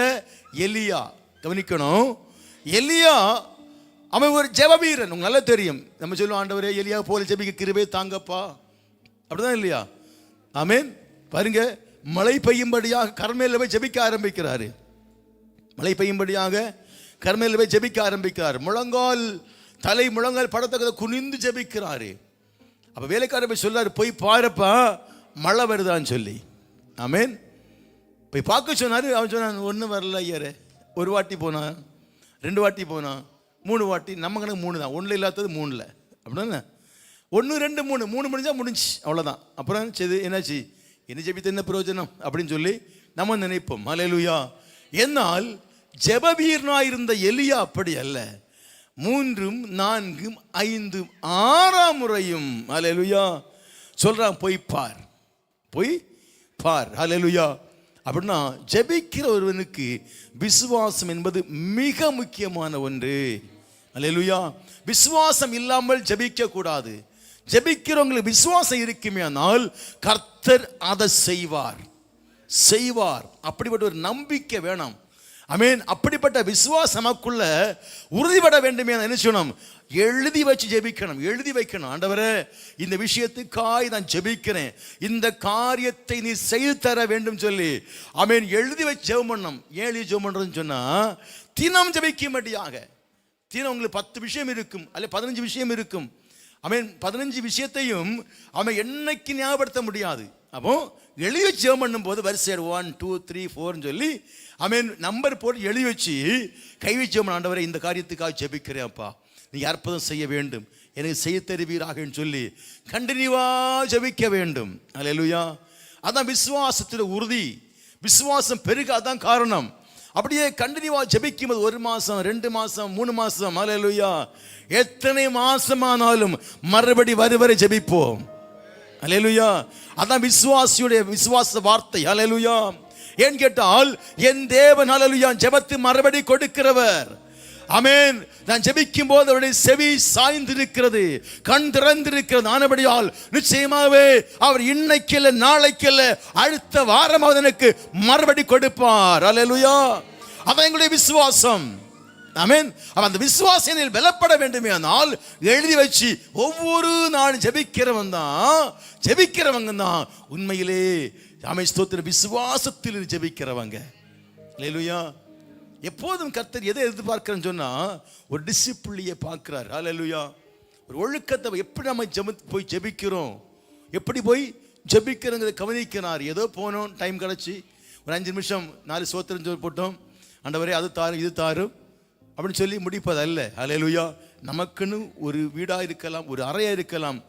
[SPEAKER 1] எலியா. கவனிக்கணும். எலியா அவன் ஒரு ஜெபவீரன். உங்களுக்கு நல்லா தெரியும். நம்ம சொல்லுவோம், ஆண்டவரே எலியா போல ஜெபிக்க கிருபை தாங்கப்பா, அப்படிதான் இல்லையா? ஆமென். பாருங்க, மழை பெய்யும்படியாக கர்மேலில் போய் ஜெபிக்க ஆரம்பிக்கிறாரு. மழை பெய்யும்படியாக கர்மேலில் போய் ஜெபிக்க ஆரம்பிக்கிறார். தலை முழங்கால் படத்தக்கதை குனிந்து ஜெபிக்கிறாரு. அப்ப வேலைக்காரர் போய் சொல்லாரு, போய் பாருப்பா மழை வருதான்னு சொல்லி. ஆமென். போய் பார்க்க சொன்னாரு. அவன் சொன்னான், ஒன்றும் வரல ஐயரே. 1 வாட்டி போனா, 2 வாட்டி போனா, 3 வாட்டி. நம்ம கணக்கு 3 தான். 1 இல்லாதது 3 அப்படின்னா 1 2 3 முடிஞ்சா முடிஞ்சு, அவ்வளோதான். அப்புறம் சரி என்னாச்சு, என்ன ஜெபித்த என்ன பிரயோஜனம் அப்படின்னு சொல்லி நம்ம நினைப்போம். அல்லேலூயா. என்னால் ஜெபவீரனாய் இருந்த எலியா அப்படி அல்ல. 3 4 5 6 முறையும் அல்லேலூயா சொல்றான், போய் பார், போய் பார். அல்லேலூயா. அப்படின்னா ஜெபிக்கிற ஒருவனுக்கு விசுவாசம் என்பது மிக முக்கியமான ஒன்று. அல்லேலூயா. விசுவாசம் இல்லாமல் ஜெபிக்க கூடாது. ஜெபிக்கிறவங்களுக்கு விசுவாசம் இருக்குமே ஆனால் கர்த்தர் அதை செய்வார். அப்படிப்பட்ட ஒரு நம்பிக்கை வேணும். ஆமென். அப்படிப்பட்ட விசுவாசம் நமக்குள்ள உறுதிப்பட வேண்டுமே. என்ன செய்யணும்? எழுதி வச்சு ஜெபிக்கணும். எழுதி வைக்கணும். ஆண்டவரே, இந்த விஷயத்துக்காய் நான் ஜெபிக்கிறேன், இந்த காரியத்தை நீ செய்து தர வேண்டும் சொல்லி ஆமென் எழுதி வச்சு ஜெபம் பண்ணணும். ஏன் ஜெபம் பண்றதுன்னு சொன்னா, தினம் ஜெபிக்கும்படியாக. தினம் உங்களுக்கு 10 விஷயம் இருக்கும், அல்ல 15 விஷயம் இருக்கும். ஆமென். 15 விஷயத்தையும் அவன் என்னைக்கு ஞாபகப்படுத்த முடியாது. அப்போ எழுதி வச்சு ஜெபம் பண்ணும் போது வரிசை 1 2 3 4 சொல்லி ஆமென் நம்பர் போட்டு எழுதி வச்சு கை வச்சு ஜெபம். ஆண்டவரே, இந்த காரியத்துக்காக ஜெபிக்கிறேன் அப்பா, நீ அற்புதம் செய்ய வேண்டும், எனக்கு செய்ய தருவீராக சொல்லி கண்டினியூவா ஜெபிக்க வேண்டும். அல்லேலூயா. அதான் விசுவாசத்தில் உறுதி. விசுவாசம் பெருக அதான் காரணம். அப்படியே கண்டினியூவா ஜெபிக்கும் போது 1 மாசம் 2 மாசம் 3 மாசம் அல்லேலூயா எத்தனை மாசமானாலும் மறுபடி வருவரை ஜெபிப்போம். அல்லேலூயா. அதான் விசுவாசியுடைய விசுவாச வார்த்தை. அல்லேலூயா. ஏன் கேட்டால் என் தேவன் அல்லேலூயா ஜெபத்தை மறுபடி கொடுக்கிறவர். ஆமென். நான் ஜெபிக்கும் போது அவருடைய செவி சாய்ந்திருக்கிறது, கண் திறந்திருக்கிறது. ஆனபடியால் நிச்சயமாகவே அவர் இன்னைக்கு நாளைக்கு அடுத்த வாரமாவது எனக்கு மறுபடி கொடுப்பார். அல்லேலூயா. அதான் எங்களுடைய விசுவாசம். ஆமென். அந்த விசுவாசத்தில் பலப்பட வேண்டுமே ஆனால் எழுதி வச்சு ஒவ்வொரு நாளும் ஜெபிக்கிறவங்க தான் உண்மையிலே ஆமென் ஸ்தோத்திர விசுவாசத்தில் ஜெபிக்கிறவங்க. அல்லேலூயா. எப்போதும் கர்த்தர் எதை எதிர்பார்க்கிறேன்னு சொன்னா, ஒரு டிசிப்ளினை பார்க்கிறார். அல்லேலூயா. ஒரு ஒழுக்கத்தை எப்படி நம்ம போய் ஜெபிக்கிறோம், எப்படி போய் ஜெபிக்கிறோங்கிறத கவனிக்கிறார். ஏதோ போனோம், டைம் கிடச்சி ஒரு 5 நிமிஷம் 4 சோத்திரம் சொல்லி போட்டோம், ஆண்டவரே அது தாரும் இது தாரும் அப்படின்னு சொல்லி முடிப்பது அல்ல. அல்லேலூயா. நமக்குன்னு ஒரு வீடாக இருக்கலாம், ஒரு அறையாக இருக்கலாம்.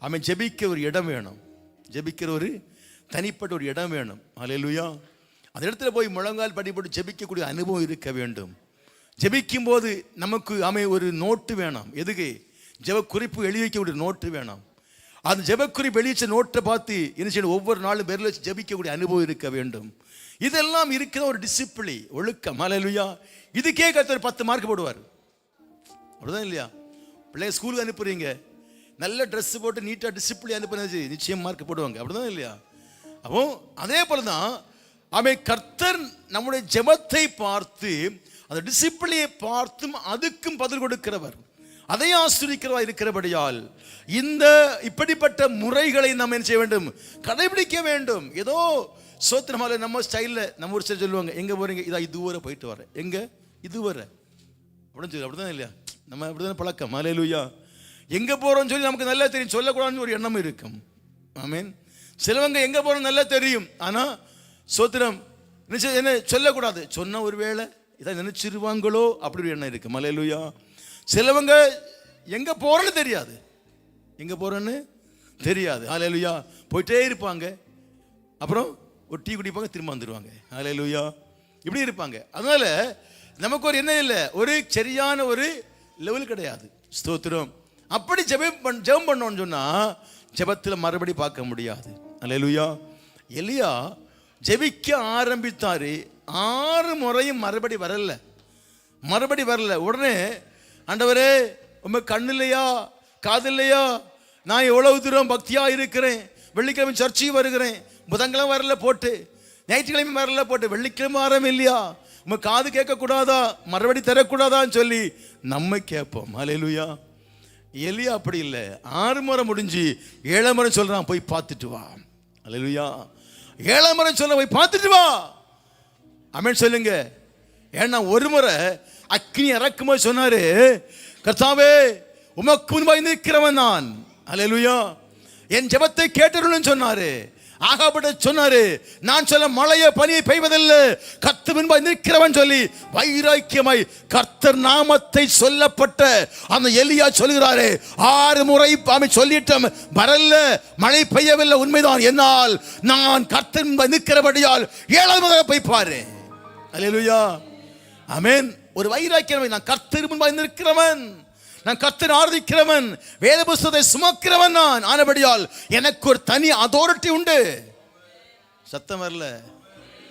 [SPEAKER 1] அவன் ஜெபிக்க ஒரு இடம் வேணும், ஜெபிக்கிற ஒரு தனிப்பட்ட ஒரு இடம் வேணும். அல்லேலூயா. அந்த இடத்துல போய் முழங்கால் படிப்பட்டு ஜெபிக்கக்கூடிய அனுபவம் இருக்க வேண்டும். ஜெபிக்கும் போது நமக்கு ஒரு நோட்டு வேணும். எதுக்கு? ஜெப குறிப்பு எழுதி வைக்கக்கூடிய நோட்டு வேணும். அந்த ஜெப குறிப்பு எழுதி வச்ச நோட்டை பார்த்து என்ன செய்யணும்? ஒவ்வொரு நாளும் பேரில் வச்சு ஜெபிக்கக்கூடிய அனுபவம் இருக்க வேண்டும். இதெல்லாம் இருக்கிற ஒரு டிசிப்ளின், ஒழுக்கம். அல்லேலூயா. இதுக்கே கர்த்தர் 10 மார்க் போடுவார். அப்படிதான் இல்லையா? பிள்ளைங்க ஸ்கூலுக்கு அனுப்புறீங்க, நல்ல ட்ரெஸ் போட்டு நீட்டாக டிசிப்ளின் அனுப்புறது நிச்சயம் மார்க் போடுவாங்க. அப்படிதான் இல்லையா? அப்போ அதே போல தான் கர்த்தர் நம்முடைய ஜெபத்தை பார்த்து அந்த டிசிப்ளினை பார்த்தும் அதுக்கும் பதில் கொடுக்கிறவர், அதை ஆசிரியக்கிறவா இருக்கிறபடியால் இந்த இப்படிப்பட்ட முறைகளை நாம் என்ன செய்ய வேண்டும்? கடைபிடிக்க வேண்டும். ஏதோ சோத்திரமால நம்ம ஸ்டைலில் நம்ம ஒரு ஸ்டைல் சொல்லுவாங்க, எங்கே போகிறீங்க, இதா இதுவரை போயிட்டு வரேன், எங்கே இதுவரை அப்படின்னு சொல்லி, அப்படிதான் இல்லையா? நம்ம அப்படிதான் பழக்கம். ஹல்லேலூயா. எங்கே போகிறோம்னு சொல்லி நமக்கு நல்லா தெரியும், சொல்லக்கூடாதுன்னு ஒரு எண்ணம் இருக்கும். ஆமென். சிலவங்க எங்கே போகிறோம் நல்லா தெரியும், ஆனால் சோத்திரம் என்ன சொல்லக்கூடாது, சொன்ன ஒரு வேளை இதை நினைச்சிருவாங்களோ அப்படி ஒரு எண்ணம் இருக்கு. ஹல்லேலூயா. சிலவங்க எங்கே போகிறோன்னு தெரியாது, எங்கே போகிறோன்னு தெரியாது. ஹல்லேலூயா. போயிட்டே இருப்பாங்க, அப்புறம் ஒரு டீ குடிப்பாங்க, திரும்ப வந்துடுவாங்க. ஹல்லேலூயா. இப்படி இருப்பாங்க. அதனால நமக்கு ஒரு என்ன இல்லை, ஒரு சரியான ஒரு லெவல் கிடையாது. ஸ்தோத்திரம். அப்படி ஜெபம் பண்ணோன்னு சொன்னால் ஜெபத்தில் மறுபடி பார்க்க முடியாது. ஹல்லேலூயா. எலியா ஜெபிக்க ஆரம்பித்தாரு, 6 முறையும் மறுபடி வரல. உடனே ஆண்டவரே உங்க கண்ணு இல்லையா, காது இல்லையா, நான் எவ்வளவு தூரம் பக்தியா இருக்கிறேன், வெள்ளிக்கிழமை சர்ச்சைக்கு வருகிறேன், புதன்கிழமை வரல போட்டு, ஞாயிற்றுக்கிழமை வரல போட்டு, வெள்ளிக்கிழமை ஆரம் இல்லையா, உங்க காது கேட்கக்கூடாதா, மறுபடி தரக்கூடாதான்னு சொல்லி நம்ம கேட்போம். ஹல்லேலூயா. எலியா அப்படி இல்லை, 6 முறை முடிஞ்சு 7 முறை சொல்றான், போய் பார்த்துட்டு வா. ஹல்லேலூயா. 7 முறை சொல்ல, போய் பார்த்துட்டு வா. ஆமென் சொல்லுங்க. ஏன்னா ஒரு முறை அக்னி இறக்கும்போது சொன்னாரு, கர்த்தாவே உமக்கு முன்பாக நிற்கிறவன் நான். ஹல்லேலூயா. என் ஜெபத்தை கேட்டருள்னு சொன்னாரு. ஆகாபட்ட சொன்னாரு, நான் சொல்ல மழையை பனியை பெய்வதில்லை, கர்த்தர் முன்பாக நிற்கிறவன் சொல்லி வைராக்கியமாய் கர்த்தர் நாமத்தை சொல்லப்பட்ட அந்த எலியா சொல்கிறாரு, 6 முறை சொல்லிட்டோம், வரல, மழை பெய்யவில்லை, உண்மைதான், என்னால் நான் கர்த்தர் முன்பாக நிற்கிறபடியால் 7 முறை போய் பாரு. ஹல்லேலூயா. ஆமென். ஒரு வைராக்கியமாய் நான் கர்த்தர் முன்பாக நிற்கிறவன், நான் கர்த்தரை ஆராதிக்கிறவன், வேத புஸ்தகத்தை சுமக்கிறவன் நான் ஆனபடியால் எனக்கு ஒரு தனி அதாரிட்டி உண்டு. சத்தம் வரல.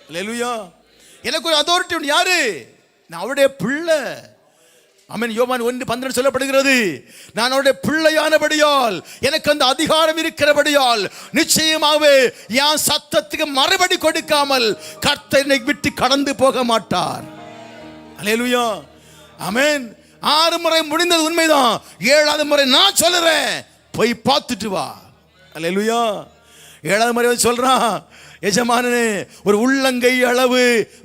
[SPEAKER 1] ஹல்லேலூயா. எனக்கு ஒரு அதாரிட்டி உண்டு. யாரு? நான் அவருடைய பிள்ளை. ஆமென். யோவான் 1:12 சொல்லப்படுகிறது, நான் அவருடைய பிள்ளையானபடியால் எனக்கு அந்த அதிகாரம் இருக்கிறபடியால் நிச்சயமாகவே என் சத்தத்துக்கு மறுபடி கொடுக்காமல் கர்த்தரை விட்டு கடந்து போக மாட்டார். ஹல்லேலூயா. ஆமென். 6 முறை முடிந்தது உண்மைதான், 7வது முறை நான் சொல்லுறேன், போய் பார்த்துட்டு வா. ஹல்லேலூயா. 7வது முறை சொல்றான், எஜமானனே ஒரு உள்ளங்கை அளவு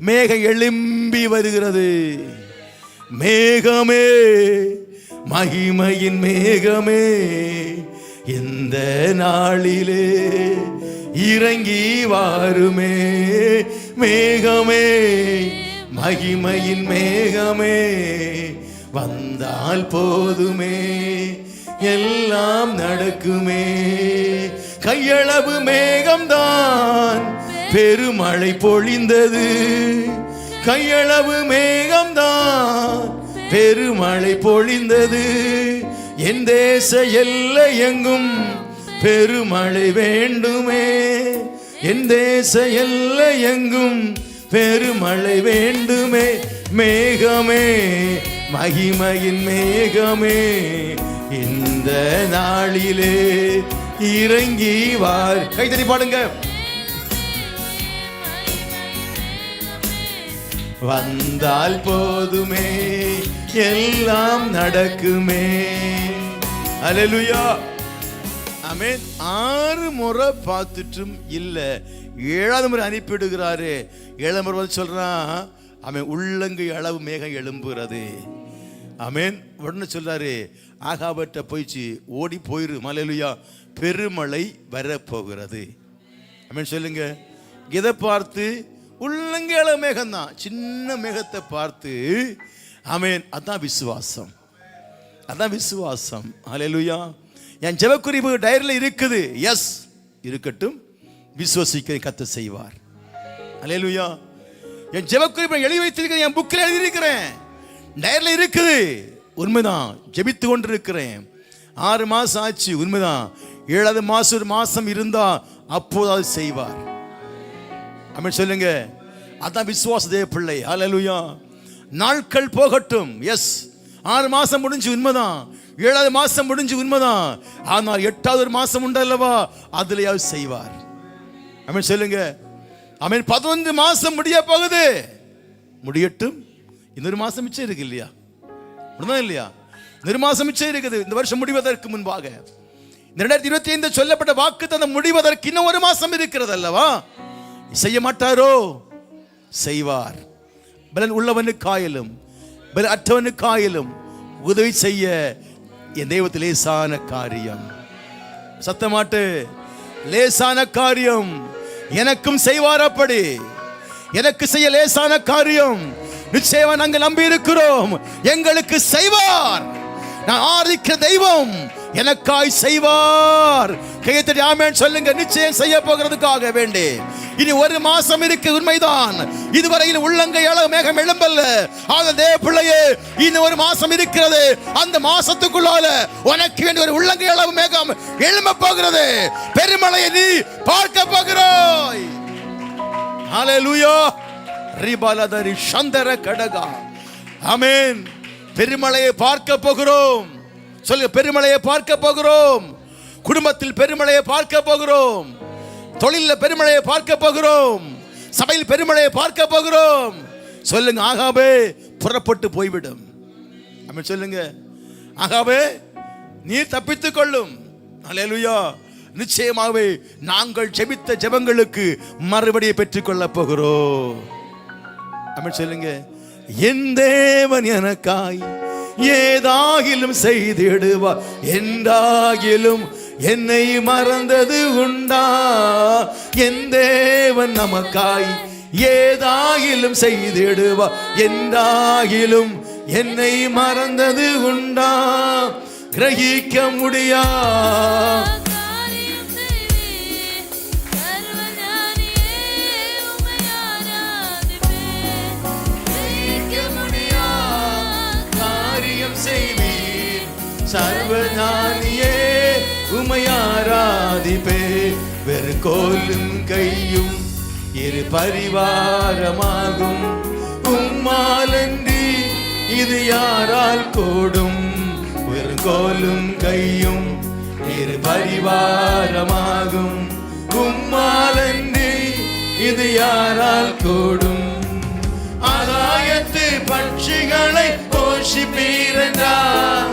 [SPEAKER 1] மேகம் எழும்பி வருகிறது, மேகமே மகிமையின் மேகமே இந்த நாளிலே இறங்கி வாருமே, மேகமே மகிமையின் மேகமே வந்தால் போதுமே, எல்லாம் நடக்குமே. கையளவு மேகம்தான் பெருமழை பொழிந்தது, கையளவு மேகம்தான் பெருமழை பொழிந்தது, என் தேச எல்லை எங்கும் பெருமழை வேண்டுமே, என் தேச எல்லை எங்கும் பெருமழை வேண்டுமே, மேகமே மகிமையின் மேகமே இந்த நாளிலே இறங்கி வார். கைதறி பாடுங்க. வந்தால் போதுமே, எல்லாம் நடக்குமே. ஹல்லேலூயா. ஆமென். 6 முறை பார்த்துட்டும் இல்ல, 7வது முறை அனுப்பிடுகிறாரு. 7வது முறை சொல்றான், ஆமென், உள்ளங்கை அளவு மேகம் எழும்புகிறது. ஆமென். உடனே சொல்றாரு, ஆகாபட்ட போயிச்சு, ஓடி போயிரு, ஹல்லேலூயா, பெருமழை வரப்போகிறது. ஆமென் சொல்லுங்க. இதை பார்த்து உள்ளங்கை அளவு மேகம் தான், சின்ன மேகத்தை பார்த்து, ஆமென், அதான் விசுவாசம், அதான் விசுவாசம். ஹல்லேலூயா. என் ஜெபக்குறிப்பு டைரியில் இருக்குது, எஸ் இருக்கட்டும், விசுவாசிக்கிறேன், கர்த்தர் செய்வார். ஹல்லேலூயா. என் ஜெபக்குறிப்பை எழுதி வைத்திருக்கிறேன், என் புக்கில் எழுதியிருக்கிறேன், டைரியில் இருக்குது, உண்மைதான், ஜெபித்து கொண்டு இருக்கிறேன். 6 மாசம் ஆச்சு, உண்மைதான். 7வது மாசம் ஒரு மாசம் இருந்தா அப்போதாவது செய்வார். ஆமென் சொல்லுங்க. அதான் விசுவாச தேவ பிள்ளை. ஹல்லேலூயா. நாட்கள் போகட்டும், எஸ், 6 மாசம் முடிஞ்சு உண்மைதான், 7வது மாசம் முடிஞ்சு உண்மைதான், ஆனால் 8வது மாசம் உண்டு அல்லவா, அதுலயாவது செய்வார். ஆமென் சொல்லுங்க. ஆமென். 11 மாசம் முடிய போகுது, முடியட்டும், இன்னொரு மாசம் மிச்சம் இருக்கு இல்லையா, இல்லையா, இன்னொரு மாசம் மிச்சம் இருக்குது. இந்த வருஷம் முடிவதற்கு முன்பாக, இந்த 2025 சொல்லப்பட்ட வாக்குத்தத்தம் முடிவதற்கு இன்னும் 1 மாசம் இருக்கிறது அல்லவா. செய்ய மாட்டாரோ? செய்வார். பலன் உள்ளவனுக்காயிலும் பலன் அற்றவனுக்காயிலும் உதவி செய்ய என் தெய்வத்தில் லேசான காரியம். சத்தமாட்டு, லேசான காரியம் எனக்கும் செய்வார். அப்படி எனக்கு செய்ய லேசான காரியம் நிச்சயமா நாங்கள் நம்பி இருக்கிறோம். எங்களுக்கு செய்வார். நான் ஆராதிக்கிற தெய்வம் எனக்காய் செய்வார். கையத்தடி ஆமென் சொல்லுங்க. நிச்சயம் செய்ய போகிறதுக்காக வேண்டி இனி ஒரு மாசம் இருக்கு. உண்மைதான், இதுவரையில் உள்ளங்கை அளவு மேகம் எழும்பல்ல. ஆக தேவ பிள்ளையே, இன்னும் ஒரு மாசம் இருக்கிறது. அந்த மாசத்துக்குள்ளால உனக்கு வேண்டிய ஒரு உள்ளங்கை அளவு மேகம் எழும்ப போகிறது. பெருமழையை நீ பார்க்க போகிறாய். ஹல்லேலூயா. ரிபாலதரி சந்தர கடகா. ஆமென். பெருமழையை பார்க்க போகிறோம். சொல்லுங்க, பெருமழையை பார்க்க போகிறோம். குடும்பத்தில் பெருமழையை பார்க்க போகிறோம். தொழிலில் பெருமழையை பார்க்க போகிறோம். சபையில் பெருமழையை பார்க்க போகிறோம். சொல்லுங்க, ஆகாபே புறப்பட்டு போய்விடும். ஆமென் சொல்லுங்க, ஆகாபே நீர் தப்பித்துக் கொள்ளும். ஹல்லேலூயா. நிச்சயமாகவே நாங்கள் ஜெபித்த ஜெபங்களுக்கு மறுபடியும் பெற்றுக்கொள்ள போகிறோம். ஆமென் சொல்லுங்க. என் தேவன் எனக்காய் ஏதாகிலும் செய்திடுவார். என்றாகிலும் என்னை மறந்தது உண்டா? என் தேவன் நமக்காய் ஏதாகிலும் செய்திடுவார். என்றாகிலும் என்னை மறந்தது உண்டா? கிரகிக்க முடியா சர்வஞானியே உம்மை ஆராதிப்பே. வெறுகோலும் கையும் இரு பரிவாரமாகும். உம்மாலன்றி இது யாரால் கூடும்? வெறுகோலும் கையும் இரு பரிவாரமாகும். உம்மாலன்றி இது யாரால் கூடும்? ஆகாயத்து பட்சிகளை போஷிப்பீரென்றார்.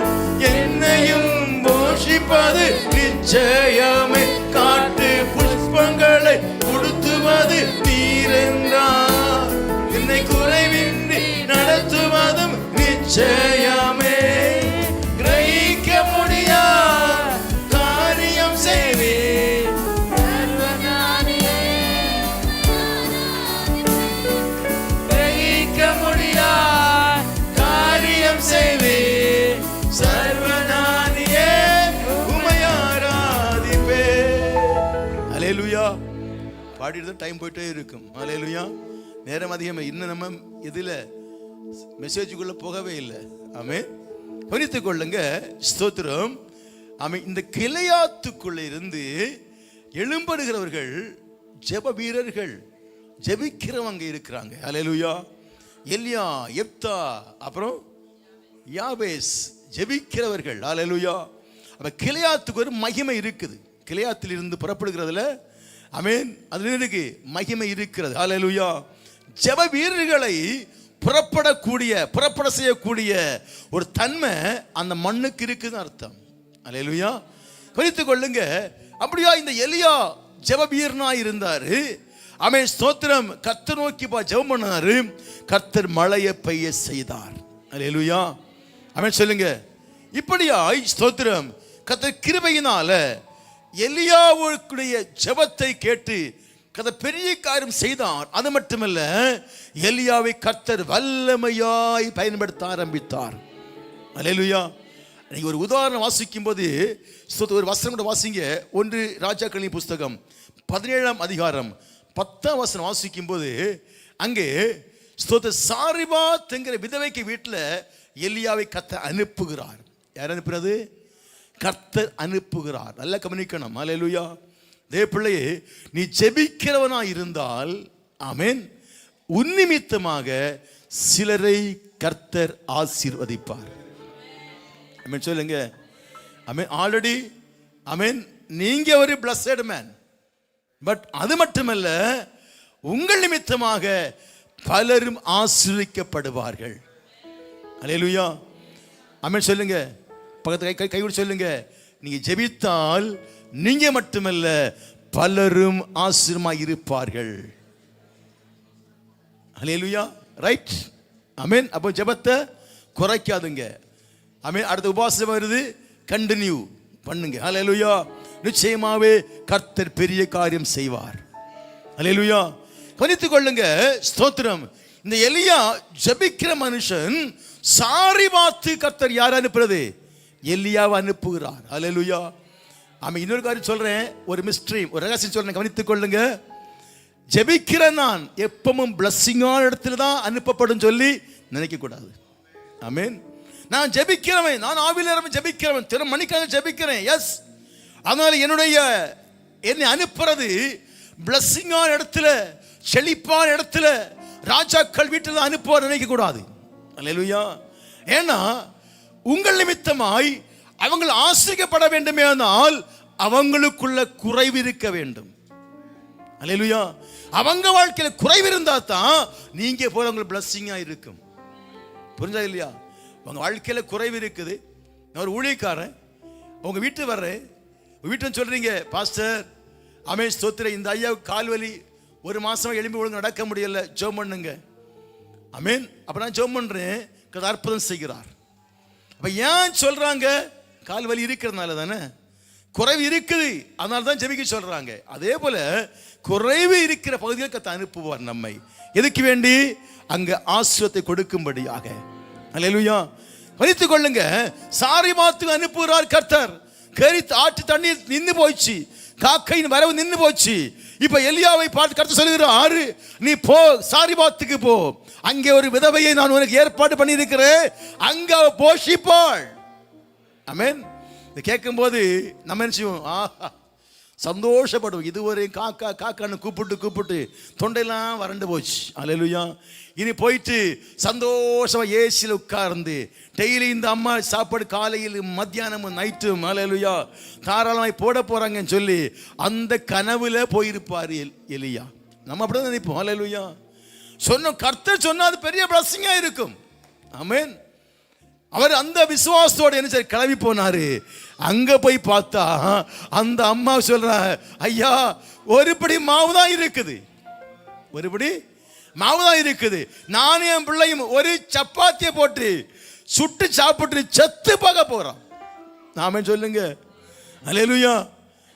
[SPEAKER 1] என்னையும் போஷிப்பது நிச்சயமே. காட்டு புஷ்பங்களை உடுத்துவது நீரென்றார். என்னை குறைவின்றி நடத்துவதும் நிச்சயமே. கிரகிக்க முடியா காரியம் செய்வேன். கிரகிக்க முடியா காரியம் செய்வேன். சர்வஞானியே உம்மை ஆராதிப்பே. ஹல்லேலூயா. பாடிட்டு டைம் போயிட்டே இருக்கும். ஹல்லேலூயா. நேரம் அதிகமே. இன்னும் நம்ம இதுல மெசேஜுக்குள்ள போகவே இல்லை. ஆமென். புரிந்து கொள்ளுங்க. ஸ்தோத்திரம். ஆமென். இந்த கிளையாத்துக்குள்ள இருந்து எழும்படுகிறவர்கள் ஜெப வீரர்கள், ஜெபிக்கிறவங்க இருக்கிறாங்க. ஹல்லேலூயா. எலியா, எப்தா, அப்புறம் யாபேஸ் ஜெபிக்கிறவர்கள். ஹல்லேலூயா. அப்ப கிளையாத்துக்கு ஒரு மகிமை இருக்குது. கிளையாத்தில் இருந்து புறப்படுகிறதுல ஆமென் அதுல இருக்கு மகிமை இருக்கிறது. ஹல்லேலூயா. ஜெப வீரர்களை புறப்பட செய்யக்கூடிய ஒரு தன்மை அந்த மண்ணுக்கு இருக்குதுன்னு அர்த்தம். ஹல்லேலூயா. குறித்துக் கொள்ளுங்க. அப்படியா இந்த எலியா ஜெப வீரனா இருந்தாரு. ஆமென் ஸ்தோத்திரம். கர்த்தர் நோக்கி ஜெபம் பண்ணாரு. கர்த்தர் மழையை பெய்ய செய்தார். ஹல்லேலூயா. ஆமென் சொல்லுங்க. இப்படியாய் ஸ்தோத்திரம் கர்த்தர் கிருபையினால எலியாவுடைய ஜெபத்தை கேட்டு கர்த்தர் பெரிய காரியம் செய்தார். அது மட்டுமல்ல, எலியாவை கர்த்தர் வல்லமையாய் பயன்படுத்த ஆரம்பித்தார். ஹல்லேலூயா. நீங்க ஒரு உதாரணம் வாசிக்கும் போது ஒரு வசனம் கூட வாசிங்க. 1 ராஜாக்களின் புஸ்தகம் 17ஆம் அதிகாரம் 10ஆம் வசனம் வாசிக்கும் போது அங்கே சாரிபாத் என்கிற விதவைக்கு வீட்டில் எலியாவை கர்த்தர் அனுப்புகிறார். யார் அனுப்புறது? கர்த்தர் அனுப்புகிறார். நல்லா கவனிக்கணும். ஹல்லேலூயா. தேவ பிள்ளையே, நீ ஜெபிக்கிறவனா இருந்தால் ஆமென் உன் நிமித்தமாக சிலரை கர்த்தர் ஆசீர்வதிப்பார். ஆமென் சொல்லுங்க. ஆமென். ஆல்ரெடி ஆமென் நீங்க ஒரு பிளஸட் மேன். பட் அது மட்டுமல்ல, உங்கள் நிமித்தமாக பலரும் ஆசீர்வதிக்கப்படுவார்கள். ஹல்லேலூயா. ஆமென் சொல்லுங்க. பக்கத்து கைவிட்டு சொல்லுங்க. நீங்க ஜெபித்தால் நீங்க மட்டுமல்ல பலரும் ஆசீர்வாதமாய் இருப்பார்கள். ஹல்லேலூயா, ரைட், ஆமென். அப்போ ஜெபத்தை குறைக்காதுங்க, ஆமென். அடுத்த உபவாசம் வருது, கண்டினியூ பண்ணுங்க, ஹல்லேலூயா. நிச்சயமாவே கர்த்தர் பெரிய காரியம் செய்வார், ஹல்லேலூயா. கவனித்துக் கொள்ளுங்க, ஸ்தோத்திரம். இந்த எலியா ஜெபிக்கிற மனுஷன், சாரிபாத்து கர்த்தர் யார் அனுப்புறது? எலியாவை அனுப்புகிறார், ஹல்லேலூயா. ஆமாம். இன்னொரு காரியம் சொல்றேன், ஒரு மிஸ்ட்ரி, ஒரு ரகசியம் சொல்றேன், கவனித்துக் கொள்ளுங்க. ஜெபிக்கிற நான் எப்பவும் பிளஸ்ஸிங்கான இடத்துல தான் அனுப்பப்படும் சொல்லி நினைக்க கூடாது, ஆமென். நான் ஜெபிக்கிறவன், நான் ஆவியில ஜெபிக்கிறவன், திரு மணிக்காக ஜெபிக்கிறேன், எஸ். அதனால என்னை அனுப்புறது பிளஸ்ஸிங்கான இடத்துல, செழிப்பான இடத்துல, ராஜாக்கள் வீட்டில் அனுப்புவார் நினைக்க கூடாது, அல்லேலூயா. ஏன்னா உங்கள் நிமித்தமாய் அவங்கள் ஆசிரியப்பட வேண்டுமே, ஆனால் அவங்களுக்குள்ள குறைவு இருக்க வேண்டும், அல்லேலூயா. அவங்க வாழ்க்கையில குறைவு இருந்தா தான் நீங்க போல உங்களுக்கு பிளஸ்ஸிங்கா இருக்கும், புரிஞ்சா இல்லையா? உங்க வாழ்க்கையில குறைவு இருக்குது. நான் ஒரு ஊழியக்காரன், உங்க வீட்டு வர்றேன், வீட்டுன்னு சொல்றீங்க, பாஸ்டர் ஆமென் ஸ்தோத்திரம், இந்த ஐயாவுக்கு கால்வலி, ஒரு மாசமா எலும்பி ஒழுங்கு நடக்க முடியல, ஜெபம் பண்ணுங்க, ஆமென். அப்ப நான் ஜெபம் பண்றேன், அற்புதம் செய்கிறார். அப்ப ஏன் சொல்றாங்க? கால்வலி இருக்கிறதுனால தானே, குறைவு இருக்குது, அதனால தான் ஜெபிக்க சொல்றாங்க. அதே போல குறைவு இருக்கிற பகுதியில் கர்த்தர் அனுப்புவார் நம்மை. எதுக்கு வேண்டி? அங்க ஆசீர்வாதத்தை கொடுக்கும்படியாக, அல்லேலூயா. கவனித்துக் கொள்ளுங்க, சாரிபாத்துக்கு அனுப்புகிறார் கர்த்தர். கரித்து ஆற்று தண்ணீர் நின்று போச்சு, காக்கையின் வரவு நின்று போச்சு. இப்ப எலியாவை பார்த்து கர்த்தர் சொல்லுகிறார், நீ போ, சாரிபாத்துக்கு போ, அங்கே ஒரு விதவையை நான் உனக்கு ஏற்பாடு பண்ணி இருக்கிறேன், அங்க போஷிப்பாள், ஆமென். இதை கேட்கும் போது நம்ம என்ன செய்வோம்? சந்தோஷப்படுவோம். இதுவரையும் காக்கா காக்கான்னு கூப்பிட்டு தொண்டையெல்லாம் வறண்டு போச்சு, அல்லேலூயா. இனி போயிட்டு சந்தோஷமா ஏசியில் உட்கார்ந்து டெய்லி இந்த அம்மா சாப்பாடு காலையில் மத்தியானமும் நைட்டும், அல்லேலூயா, தாராளமாய் போட போறாங்கன்னு சொல்லி அந்த கனவுல போயிருப்பார் எலியா. நம்ம அப்படிதான் நினைப்போம், அல்லேலூயா. சொன்ன கர்த்தர் சொன்னா அது பெரிய பிளஸிங்கா இருக்கும், ஆமென். அவர் அந்த விசுவாசத்தோட என்ன சரி கிளம்பி போனாரு. அங்க போய் பார்த்தா அந்த அம்மா சொல்ற, ஐயா ஒருபடி மாவு தான் இருக்குது, ஒருபடி மாவு தான் இருக்குது, நானும் என் பிள்ளையும் ஒரு சப்பாத்தியை போட்டு சுட்டு சாப்பிட்டு செத்து பார்க்க போறோம், நாம சொல்லுங்க, அல்லேலூயா.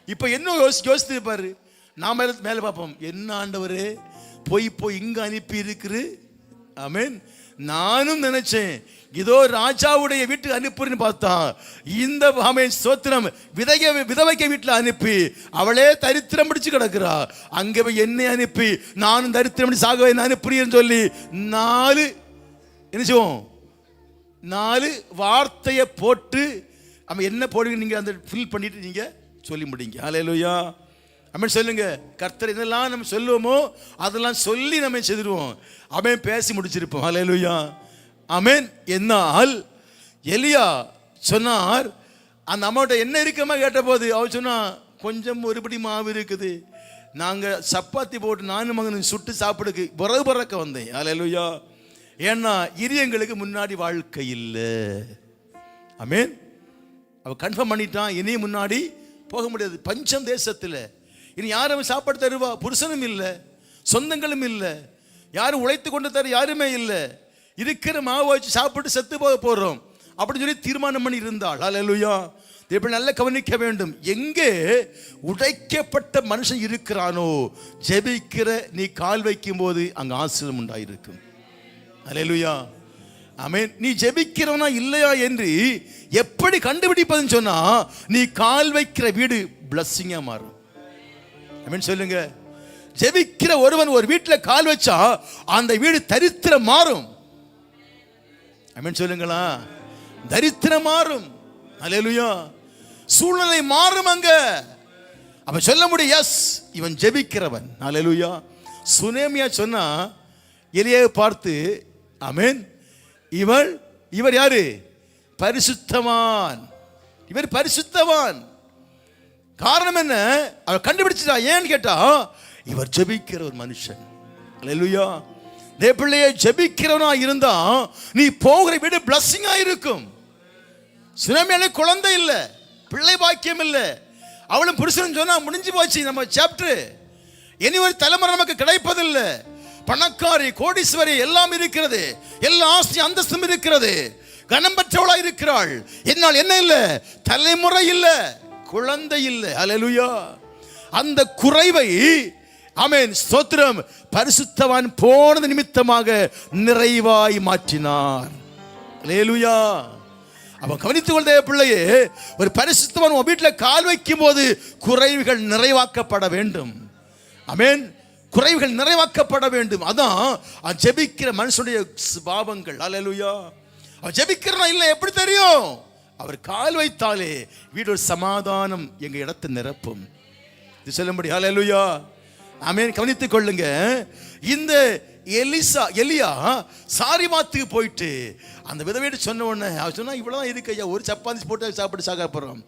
[SPEAKER 1] இப்ப என்ன யோசித்து பாரு, நாம மேல பார்ப்போம், என்ன ஆண்டவரே போய் இங்க அனுப்பி இருக்குது, ஆமென். நானும் நினைச்சேன் இதோ ராஜாவுடைய வீட்டுக்கு அனுப்புறேன்னு பார்த்தா இந்த ஆமென் ஸ்தோத்திரம் விதவைக்கு வீட்டில் அனுப்பி அவளே தரித்திரம் பிடிச்சு கிடக்குறா. அங்கே போய் என்னை அனுப்பி நானும் தரித்திரம் பிடிச்சு சாகவே அனுப்புறேன்னு சொல்லி என்ன செய்வோம்? 4 வார்த்தையை போட்டு அவன் என்ன போடுவீங்க நீங்க அந்த ஃபில் பண்ணிட்டு நீங்க சொல்லி முடிங்க, ஹல்லேலூயா, ஆமென். சொல்லுங்க, கர்த்தர் என்னெல்லாம் நம்ம சொல்லுவோமோ அதெல்லாம் சொல்லி நம்ம செய்திருவோம், அவன் பேசி முடிச்சிருப்போம், ஹல்லேலூயா, ஆமென். என்னால் எலியா சொன்னார், அந்த அம்மாட்ட என்ன இருக்குமா கேட்ட போது அவள் சொன்னா, கொஞ்சம் ஒருபடி மாவு இருக்குது, நாங்கள் சப்பாத்தி போட்டு நானும் மகனும் சுட்டு சாப்பிடுக்கு பறக்க வந்தேன், ஹல்லேலூயா. ஏன்னா இரியங்களுக்கு முன்னாடி வாழ்க்கை இல்லை, ஆமென். அவ கன்ஃபார்ம் பண்ணிட்டான், இனியும் முன்னாடி போக முடியாது. பஞ்சம் தேசத்தில் இனி யாரும் சாப்பாடு தருவா? புருஷனும் இல்லை, சொந்தங்களும் இல்லை, யாரும் உழைத்து கொண்டு தர யாருமே இல்லை, இருக்கிற மாவை வச்சு சாப்பிட்டு செத்து போக போறோம் அப்படின்னு சொல்லி தீர்மானம் பண்ணி இருந்தாள், ஹல்லேலூயா. இப்படி நல்லா கவனிக்க வேண்டும், எங்கே உடைக்கப்பட்ட மனுஷன் இருக்கிறானோ ஜெபிக்கிற நீ கால் வைக்கும் போது அங்க ஆசீர்வாதம் உண்டாயிருக்கும், ஹல்லேலூயா, ஆமென். நீ ஜெபிக்கிறவனா இல்லையா என்று எப்படி கண்டுபிடிப்பதுன்னு சொன்னா, நீ கால் வைக்கிற வீடு பிளஸ்ஸிங்கா மாறும், ஆமென். சொல்லுங்க, ஜெபிக்கிற ஒருவன் ஒரு வீட்டில் கால் வச்சா அந்த வீடு தரித்திரம் மாறும், ஆமென். சொல்லுங்களா, தரித்திரம் மாறும், ஹல்லேலூயா. சூழ்நிலை மாறும் அங்க. அப்ப சொல்ல முடியும், எஸ் இவன் ஜெபிக்கிறவன், ஹல்லேலூயா. சுனேமியா சொன்னா எலியாவை பார்த்து, ஆமென், இவர் யாரு? பரிசுத்தவான், இவர் பரிசுத்தவான். காரணம் என்ன? அவர் கண்டுபிடிச்சா. ஏன்னு கேட்டா, இவர் ஜெபிக்கிற ஒரு மனுஷன், அல்லேலூயா. பிள்ளையை ஜெபிக்கிறவனா இருந்தா நீ போகிற வீடு பிளஸ்ஸிங்கா இருக்கும். சுனேமியால குழந்தை இல்லை, பிள்ளை பாக்கியம் இல்லை, அவளும் புருஷன் சொன்னா முடிஞ்சு போச்சு நம்ம சாப்டர். இனி ஒரு தலைமுறை நமக்கு கிடைப்பதில்லை. பணக்காரி, கோடீஸ்வரி எல்லாம் இருக்கிறது, எல்லா ஆஸ்தி அந்தஸ்தும் இருக்கிறது, கனம் பெற்றவளா இருக்கிறாள். என்னால் என்ன இல்ல? தலைமுறை இல்ல, குழந்தை இல்ல. அல்லேலூயா. அந்த குறைவை ஆமென் ஸ்தோத்திரம் பரிசுத்தவான் போனது நிமித்தமாக நிறைவாய் மாற்றினார். அல்லேலூயா. அவன் கவனித்துக் கொள்ளுதே பிள்ளையே, ஒரு பரிசுத்தவான் உன் வீட்டில் கால் வைக்கும் போது குறைவுகள் நிறைவாக்கப்பட வேண்டும். ஆமென். குறைவுகள் நிறைவாக்கப்பட வேண்டும். அதான் ஜெபிக்கிற மனுஷனுடைய பாவங்கள். அல்லேலூயா. அவன் ஜெபிக்கிறனா இல்லை எப்படி தெரியும்? அவர் கால் வைத்தாலே வீடு சமாதானம் எங்க இடத்தை நிரப்பும். இது சொல்லும்படி. அல்லேலூயா. ஆமென். கவனித்துக் கொள்ளுங்க. இந்த எலியா சாரிமாத்துக்கு போயிட்டு அந்த விதவையிட்டு சொன்ன உடனே அவர் சொன்னா, இவ்வளவுதான் இருக்கு ஐயா, ஒரு சப்பாத்தி போட்டு சாப்பிட்டு சாக போறோம்.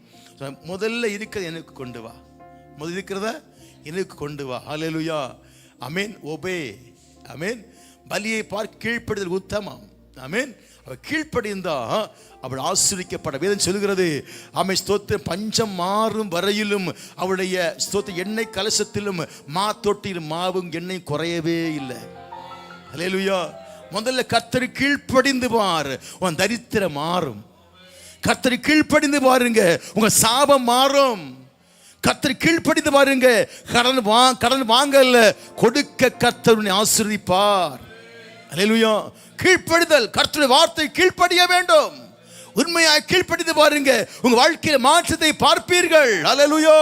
[SPEAKER 1] முதல்ல இருக்கிறத எனக்கு கொண்டு வா, முதல்ல இருக்கிறத எனக்கு கொண்டு வா. அல்லேலூயா. ஆமென். ஒபே. ஆமென். பலியை பார்க்க கீழ்ப்படிதல் உத்தமம். ஆமென். அவள் கீழ்ப்படிந்தா அவள் ஆசீர்வதிக்கப்பட வேதம் சொல்கிறது. ஆமென் ஸ்தோத்திரம். பஞ்சம் மாறும் வரையிலும் அவளுடைய ஸ்தோத்திரம் எண்ணெய் கலசத்திலும் மா தொட்டிலும் மாவும் எண்ணெய் குறையவே இல்லை. அல்லேலூயா. முதல்ல கர்த்தரை கீழ்ப்படிந்து பார், உன் தரித்திரம் மாறும். கர்த்தரை கீழ்ப்படிந்து பாருங்க, உங்க சாபம் மாறும். கர்த்தரை கீழ்ப்படிந்து பாருங்க, கடன் வாங்கல கொடுக்க கர்த்தர் உன்னை ஆசீர்வதிப்பார். அல்லேலூயா. கீழ்ப்படிதல், கர்த்தருடைய வார்த்தை கீழ்ப்படிய வேண்டும். உண்மையாய் கீழ்ப்படிந்து பாருங்க, உங்க வாழ்க்கையில மாற்றத்தை பார்ப்பீர்கள். அல்லேலூயா.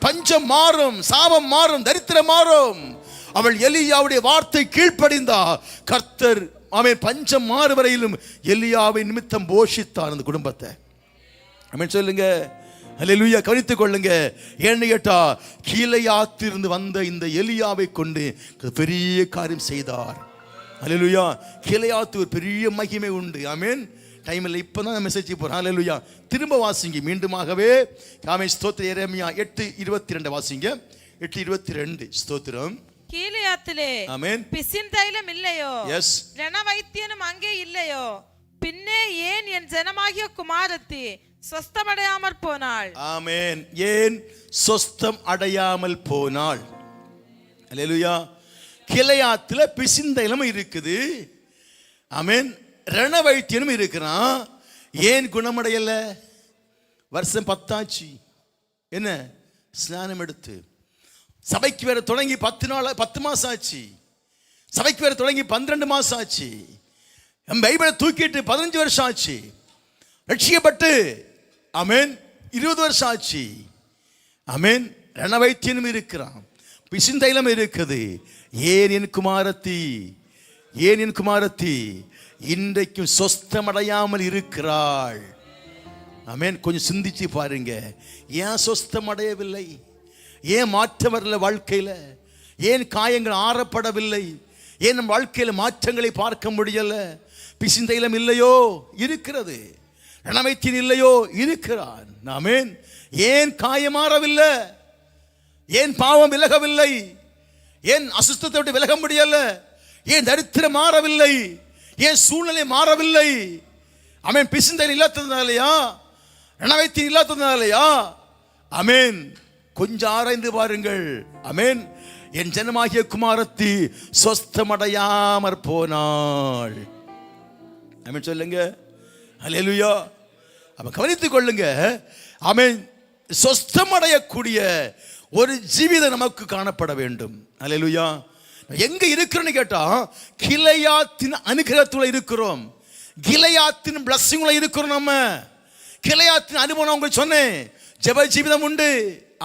[SPEAKER 1] பஞ்சம் மாறும், சாபம் மாறும், தரித்திரம் மாறும். அவள் எலியாவுடைய வார்த்தை கீழ்ப்படிந்தா கர்த்தர் ஆமென் பஞ்சம் மாறு வரையிலும் எலியாவை நிமித்தம் போஷித்தார் அந்த குடும்பத்தை. ஆமென் சொல்லுங்க. அல்லேலூயா. கவனித்துக் கொள்ளுங்க. ஏன்னு கேட்டா கீலேயாத்திலிருந்து வந்த இந்த எலியாவை கொண்டு பெரிய காரியம் செய்தார். அல்லேலூயா. கீலேயாத்து ஒரு பெரிய மகிமை உண்டு. ஆமென். டைம் இல்லை, இப்பதான் மெசேஜ் போறோம். அல்லேலூயா. திரும்ப வாசிங்க மீண்டுமாகவே. ஆமென் ஸ்தோத்திரம். எரேமியா 8:22 வாசிங்க. 8:22 ஸ்தோத்திரம்.
[SPEAKER 2] கீலேயாத்திலே ஆமென் பிசின் தைலம் இல்லையோ? எஸ். ரணவைத்தியனும் அங்கே இல்லையோ? பின்னே ஏன் என் ஜனமாகிய குமாரத்தி சொஸ்தமடையாமல் போனாள்?
[SPEAKER 1] ஆமென். ஏன் சொஸ்தம் அடையாமல் போனாள்? அல்லேலூயா. கீலேயாத்திலே பிசின் தைலம் இருக்குது. ஆமென். ரணவைத்தியனும் இருக்கிறான். ஏன் குணமடையல? வருஷம் 10 ஆச்சு. என்ன ஸ்நானம் எடுத்து சபைக்கு வேற தொடங்கி 10 மாசம் ஆச்சு. சபைக்கு வேற தொடங்கி 12 மாசம் ஆச்சு. பைபிளை தூக்கிட்டு 15 வருஷம் ஆச்சு. ரட்சிக்கப்பட்டு ஆமென் 20 வருஷம் ஆச்சு. ஆமென். ரணவைத்தியனும் இருக்கிறான், பிசிந்தைலம் இருக்குது. ஏன் என் குமாரத்தி, ஏன் என் குமாரத்தி இன்றைக்கும் சொஸ்தமடையாமல் இருக்கிறாள்? ஆமென். கொஞ்சம் சிந்திச்சு பாருங்க. ஏன் சொஸ்தமடையவில்லை? ஏன் மாற்றம் வரல வாழ்க்கையில? ஏன் காயங்கள் ஆறப்படவில்லை? ஏன் நம் வாழ்க்கையில மாற்றங்களை பார்க்க முடியல? பிசிந்தைலம் இல்லையோ? இருக்கிறது. ரணவைத்தியன் இல்லையோ? இருக்கிறான். ஆமென். ஏன் காயமாறவில்லை? ஏன் பாவம் விலகவில்லை? ஏன் அசுத்தத்தை விட்டு விலக முடியல? ஏன் தரித்திரம் மாறவில்லை? ஏன் சூழ்நிலை மாறவில்லை? ஆமென். பிசிந்தைலம் இல்லாததுனாலயா? ரணவைத்தியன் இல்லாததுனாலயா? ஆமென். கொஞ்சம் ஆராய்ந்து பாருங்கள். ஆமென். என் ஜனமாகிய குமாரத்தி சொஸ்தமடையாமற் போனாள். ஆமென் சொல்லுங்க. அல்லேலூயா. அப்ப கவனித்துக் கொள்ளுங்க. ஆமென். சொஸ்தமடையக்கூடிய ஒரு ஜீவிதம் நமக்கு காணப்பட வேண்டும். அல்லேலூயா. எங்க இருக்கிறோன்னு கேட்டா கிளையாத்தின் அனுகிரகத்துல இருக்கிறோம். கிளையாத்தின் பிளஸிங்ல இருக்கிறோம். நம்ம கிளையாத்தின் அனுபவம் உங்களுக்கு சொன்னேன். ஜெப ஜீவிதம் உண்டு.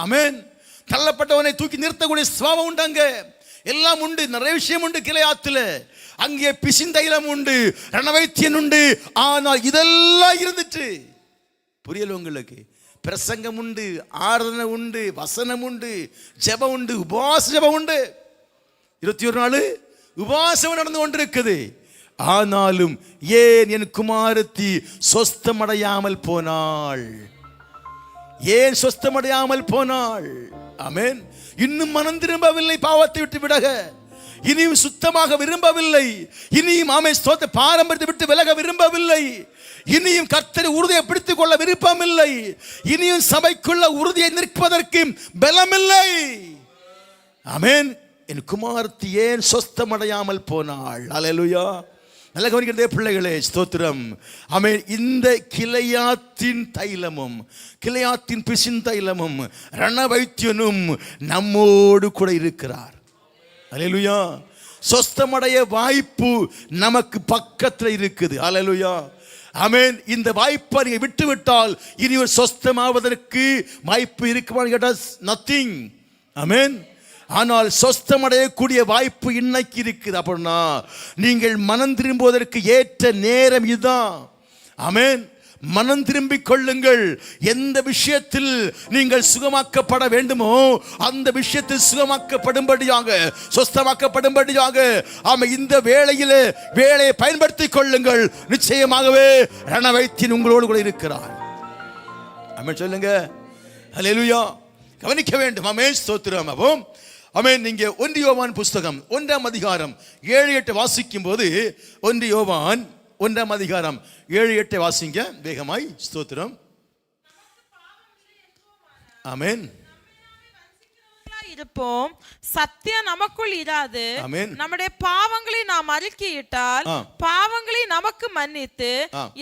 [SPEAKER 1] ஆமென். தள்ளப்பட்டவனை தூக்கி நிறுத்தக்கூடிய சுபாவம் உண்டு. அங்க எல்லாம் உண்டு, நிறைய விஷயம் உண்டு கிளையாத்துல. அங்கே பிசிந்தைலம் உண்டு, ரணவைத்தியன் உண்டு. ஆனால் இதெல்லாம் இருந்துட்டு புரியல உங்களுக்கு? பிரசங்கம் உண்டு, ஆராதனை உண்டு, வசனம் உண்டு, ஜெபம் உண்டு, உபவாச ஜெபம் உண்டு. 21 நாள் உபவாசம் நடந்து கொண்டிருக்குது. ஆனாலும் ஏன் என் குமாரத்தி சொஸ்தமடையாமல் போனாள்? ஏன் சொஸ்தமடையாமல் போனாள்? ஆமென். இன்னும் மனம் திரும்பவில்லை, பாவத்தை விட்டு விலக இனியும் சுத்தமாக விரும்பவில்லை. இனியும் ஆமென் ஸ்தோத்திர பாரம்பரியத்தை விட்டு விலக விரும்பவில்லை. இனியும் கர்த்தரை உறுதியை பிடித்துக் கொள்ள விருப்பமில்லை. இனியும் சபைக்குள்ள உறுதியை நிற்பதற்கு பலமில்லை. ஆமென். என் குமாரத்தி ஏன் சொஸ்தமடையாமல் போனாள்? அல்லேலூயா. நல்ல கவனிக்கிறதே பிள்ளைகளே, ஸ்தோத்திரம். ஆமென். இந்த கிளையாத்தின் தைலமும் கிளையாத்தின் பிசின் தைலமும் ரணவைத்தியனும் நம்மோடு கூட இருக்கிறார். அல்லேலூயா. சொஸ்தமடைய வாய்ப்பு நமக்கு பக்கத்தில் இருக்குது. அல்லேலூயா. ஆமென். இந்த வாய்ப்பை நீங்க விட்டுவிட்டால் இனி ஒரு சொஸ்தமாவதற்கு வாய்ப்பு இருக்குமான்னு கேட்டால் நத்திங். ஆமென். ஆனால் சொஸ்தமடையக்கூடிய வாய்ப்பு இன்னைக்கு இருக்குது. அப்படின்னா நீங்கள் மனம் திரும்புவதற்கு ஏற்ற நேரம் இதுதான். ஆமென். மனம் திரும்பிக் கொள்ளுங்கள். எந்த விஷயத்தில் நீங்கள் சுகமாக்கப்பட வேண்டுமோ அந்த விஷயத்தில் சுகமாக்கப்படும்படியாக, சொஸ்தமாக்கப்படும்படியாக ஆமாம் இந்த வேளையை பயன்படுத்திக் கொள்ளுங்கள். நிச்சயமாகவே ரணவைத்தியன் உங்களோடு கூட இருக்கிறார். ஆமென் சொல்லுங்க. அல்லேலூயா. கவனிக்க வேண்டும். ஆமென். ஸ்தோத்திரம். ஆமென். நீங்க 1 யோவான் புஸ்தகம் 1ஆம் அதிகாரம் 7-8 வாசிக்கும் போது 1 யோவான் 1ஆம் அதிகாரம் 7-8 வாசிங்க வேகமாய். ஸ்தோத்திரம். ஆமென்.
[SPEAKER 2] இருப்போம், சத்தியம் நமக்குள் இராது. நம்முடைய பாவங்களை நாம் அறிக்கையிட்டால் பாவங்களை நமக்கு மன்னித்து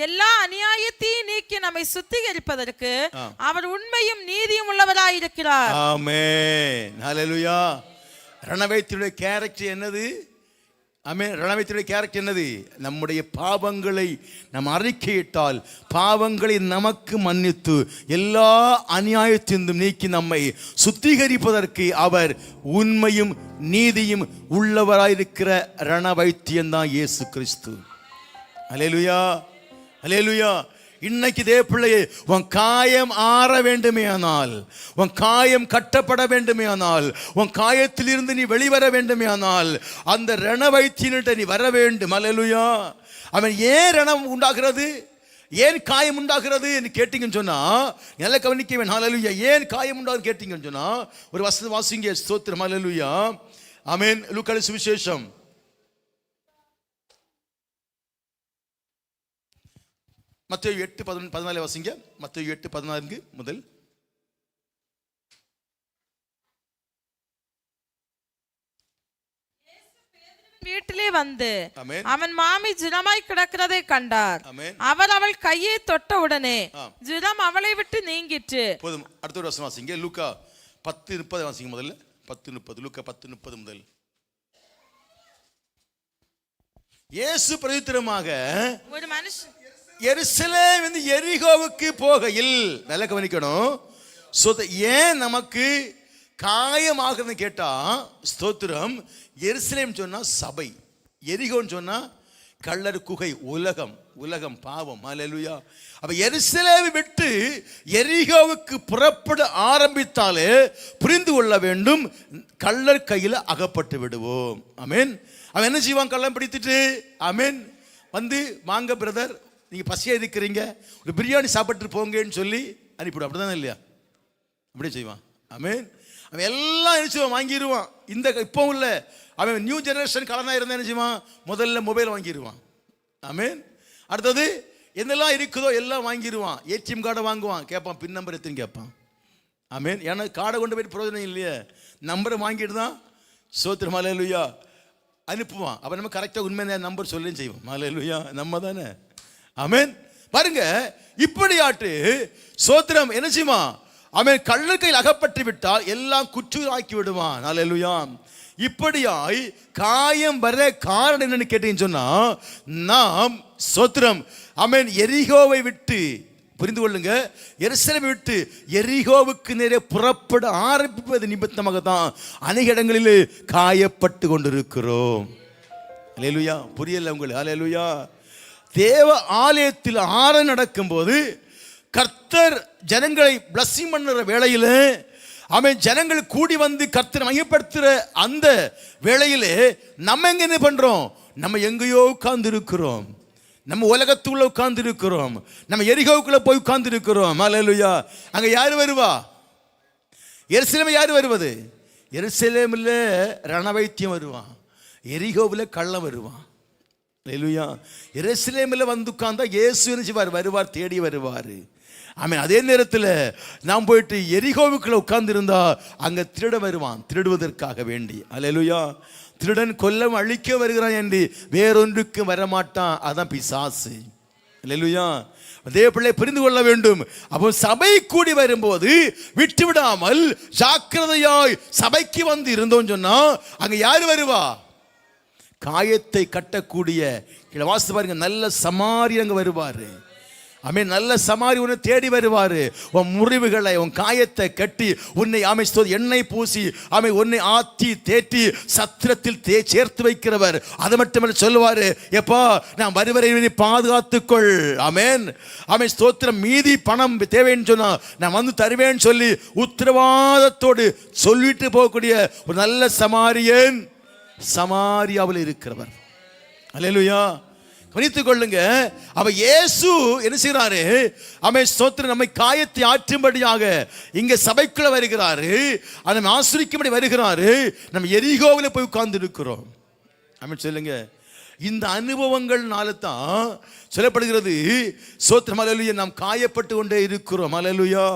[SPEAKER 2] எல்லா அநியாயத்தையும் நீக்கி நம்மை சுத்திகரிப்பதற்கு அவர் உண்மையும் நீதியும் உள்ளவராயிருக்கிறார்.
[SPEAKER 1] ஆமென். ஹல்லேலூயா. ரணவைத்தியுடைய கேரக்டர் என்னது? ஆமென். ரணவைத்தியுடைய கேரக்டர் என்னது? நம்முடைய பாவங்களை நாம் அறிக்கையிட்டால் பாவங்களை நமக்கு மன்னித்து எல்லா அநியாயத்திலும் நீக்கி நம்மை சுத்திகரிப்பதற்கு அவர் உண்மையும் நீதியும் உள்ளவராயிருக்கிற ரணவைத்தியன் தான் இயேசு கிறிஸ்து. அல்லேலூயா. அல்லேலூயா. இன்னைக்கு இதே பிள்ளையே, உன் காயம் ஆற வேண்டுமே ஆனால், உன் காயம் கட்டப்பட வேண்டுமே ஆனால், உன் காயத்திலிருந்து நீ வெளிவர வேண்டுமே ஆனால் அந்த ரணவைத்தியனிட்ட நீ வர வேண்டும். அல்லேலூயா. அவன் ஏன் ரணம் உண்டாகிறது, ஏன் காயம் உண்டாகிறது என்று கேட்டீங்கன்னு சொன்னா நல்ல கவனிக்க வேணும். அல்லேலூயா. ஏன் காயம் உண்டாகுது கேட்டீங்கன்னு சொன்னா ஒரு வசனம் வாசிங்க. ஸ்தோத்திரம். அல்லேலூயா. ஆமென். லூக்கா சுவிசேஷம் மத்தேயு 8:14 வாசிங்க. மத்தேயு 8:14 முதல்.
[SPEAKER 2] வீட்டிலே வந்து அவன் மாமி ஜுரமாய் கிடக்கிறதை கண்டார். அவர் அவள் கையை தொட்ட உடனே ஜுரம் அவளை விட்டு நீங்கிற்று.
[SPEAKER 1] போதும். அடுத்த ஒரு வசனம் வாசிங்க. லூக்கா 10:30 வாசிங்க முதல்ல. 10:30. லூக்கா 10:30 முதல். இயேசு பிரதித்திரமாக
[SPEAKER 2] ஒரு மனுஷன்
[SPEAKER 1] எருசலேம் எரிகோவுக்கு போகையில், நல்ல கவனிக்கணும், ஏன் நமக்கு காயமாகுதுன்னு கேட்டா ஸ்தோத்திரம், எருசலேம் சொன்னா சபை, எரிகோன்னு சொன்னா கள்ளர் குகை, உலகம் பாவம். அல்லேலூயா. அப்ப எருசலேமை விட்டு எரிகோவுக்கு புறப்பட ஆரம்பித்தாலே புரிந்து கொள்ள வேண்டும், கள்ளர் கையில் அகப்பட்டு விடுவோம். ஆமென். அவன் என்ன செய்வான்? கள்ளம் பிடித்துட்டு ஆமென் வந்து, வாங்க பிரதர் நீங்க பசியா இருக்கிறீங்க, ஒரு பிரியாணி சாப்பிட்டு போங்கன்னு சொல்லி அனுப்பிவிடும். அப்படிதானே இல்லையா? அப்படியே செய்வான். ஆமென். அவன் எல்லாம் என்ன செய்வான்? வாங்கிடுவான். இந்த இப்போ உள்ள அவன் நியூ ஜெனரேஷன் கலனா இருந்தா என்ன செய்வான்? முதல்ல மொபைல் வாங்கிடுவான். ஆமென். அடுத்தது என்னெல்லாம் இருக்குதோ எல்லாம் வாங்கிடுவான். ஏடிஎம் கார்டை வாங்குவான், கேட்பான் பின் நம்பர் எத்தனை கேட்பான். ஆமென். ஏன்னா கார்டை கொண்டு போயிட்டு பிரயோஜனம் இல்லையே, நம்பரை வாங்கிட்டு தான் ஸ்தோத்திரம் அல்லேலூயா அனுப்புவான். அப்போ நம்ம கரெக்டாக உண்மையான நம்பர் சொல்லியும் செய்வோம். அல்லேலூயா. நம்ம தானே. ஆமென். பாருங்க, இப்படியாட்டு ஸ்தோத்திரம் என்ன செய்யுமா? அவன் கள்ளர் கையில் அகப்பட்டு விட்டால் எல்லாம் குற்றவாக்கி விடுவான். அல்லேலூயா. இப்படியாய் காயம் வர காரணம் என்னன்னு கேட்டீங்கன்னு சொன்னா, நாம் ஸ்தோத்திரம் ஆமென் எரிகோவை விட்டு, புரிந்து கொள்ளுங்க, எருசலேமை விட்டு எரிகோவுக்கு நேரே புறப்பட ஆரம்பிப்பது நிமித்தமாக தான் அநேக இடங்களிலே காயப்பட்டு கொண்டிருக்கிறோம். அல்லேலூயா. புரியல உங்களுக்கு? அல்லேலூயா. தேவ ஆலயத்தில் ஆராதனை நடக்கும் போது கர்த்தர் ஜனங்களை பிளஸிங் பண்ணுற வேளையில், அவன் ஜனங்கள் கூடி வந்து கர்த்தரை மையப்படுத்துகிற அந்த வேளையிலே நம்ம எங்க என்ன பண்றோம்? நம்ம எங்கேயோ உட்கார்ந்து இருக்கிறோம், நம்ம உலகத்துக்குள்ள உட்கார்ந்து இருக்கிறோம், நம்ம எரிகோவுக்குள்ள போய் உட்கார்ந்து இருக்கிறோம். அல்லேலூயா. அங்க யாரு வருவா? எருசலேம் யாரு வருவது? எருசலேமில் ரணவைத்தியம் வருவான், எரிகோவில் கள்ளம் வருவான். அல்லேலூயா. எருசலேமில் வந்து உட்கார்ந்தா இயேசு என்ன செய்வார்? வருவார், தேடி வருவார். ஆமென். அதே நேரத்தில் நாம் போயிட்டு எரிகோவுக்குள்ள உட்கார்ந்து இருந்தா அங்க திருட வருவான், திருடுவதற்காக வேண்டி. அல்லேலூயா. திருடன் கொல்லம் அழிக்க வருகிறான் என்று வேறொன்றுக்கு வரமாட்டான். அதான் பிசாசு. அல்லேலூயா. அதே பிள்ளை புரிந்து கொள்ள வேண்டும். அப்போ சபை கூடி வரும்போது விட்டு விடாமல் ஜாக்கிரதையாய் சபைக்கு வந்து இருந்தோம் சொன்னா அங்க யாரு வருவா? காயத்தை கட்டக்கூடிய வாசித்து பாருங்க, நல்ல சமாரி அங்க வருவாரு. ஆமென். நல்ல சமாரி உன்னை தேடி வருவாரு. உன் முறிவுகளை, உன் காயத்தை கட்டி உன்னை எண்ணெய் பூசி உன்னை ஆத்தி தேற்றி சத்திரத்தில் சேர்த்து வைக்கிறவர். அது மட்டுமல்ல சொல்லுவாரு, எப்பா நான் வருவரை பாதுகாத்துக்கொள். ஆமென். ஸ்தோத்திரம். மீதி பணம் தேவைன்னு சொன்னா நான் வந்து தருவேன்னு சொல்லி உத்தரவாதத்தோடு சொல்லிட்டு போகக்கூடிய ஒரு நல்ல சமாரியன் சமாரியாவில் இருக்கிறவர். அல்லேலூயா. கவனித்துக் கொள்ளுங்க. அவ இயேசு என்ன செய்யறாரு? ஸ்தோத்திரம். நம்மை காயத்தை ஆற்றும்படியாக இங்க சபைக்குள்ள வருகிறாரு, நம்ம ஆசிரிக்கும்படி வருகிறாரு. நம்ம எரிகோவில் போய் உட்கார்ந்து இருக்கிறோம். சொல்லுங்க. இந்த அனுபவங்கள்னால தான் சொல்லப்படுகிறது, ஸ்தோத்திரம். அல்லேலூயா. நாம் காயப்பட்டு கொண்டே இருக்கிறோம். அல்லேலூயா.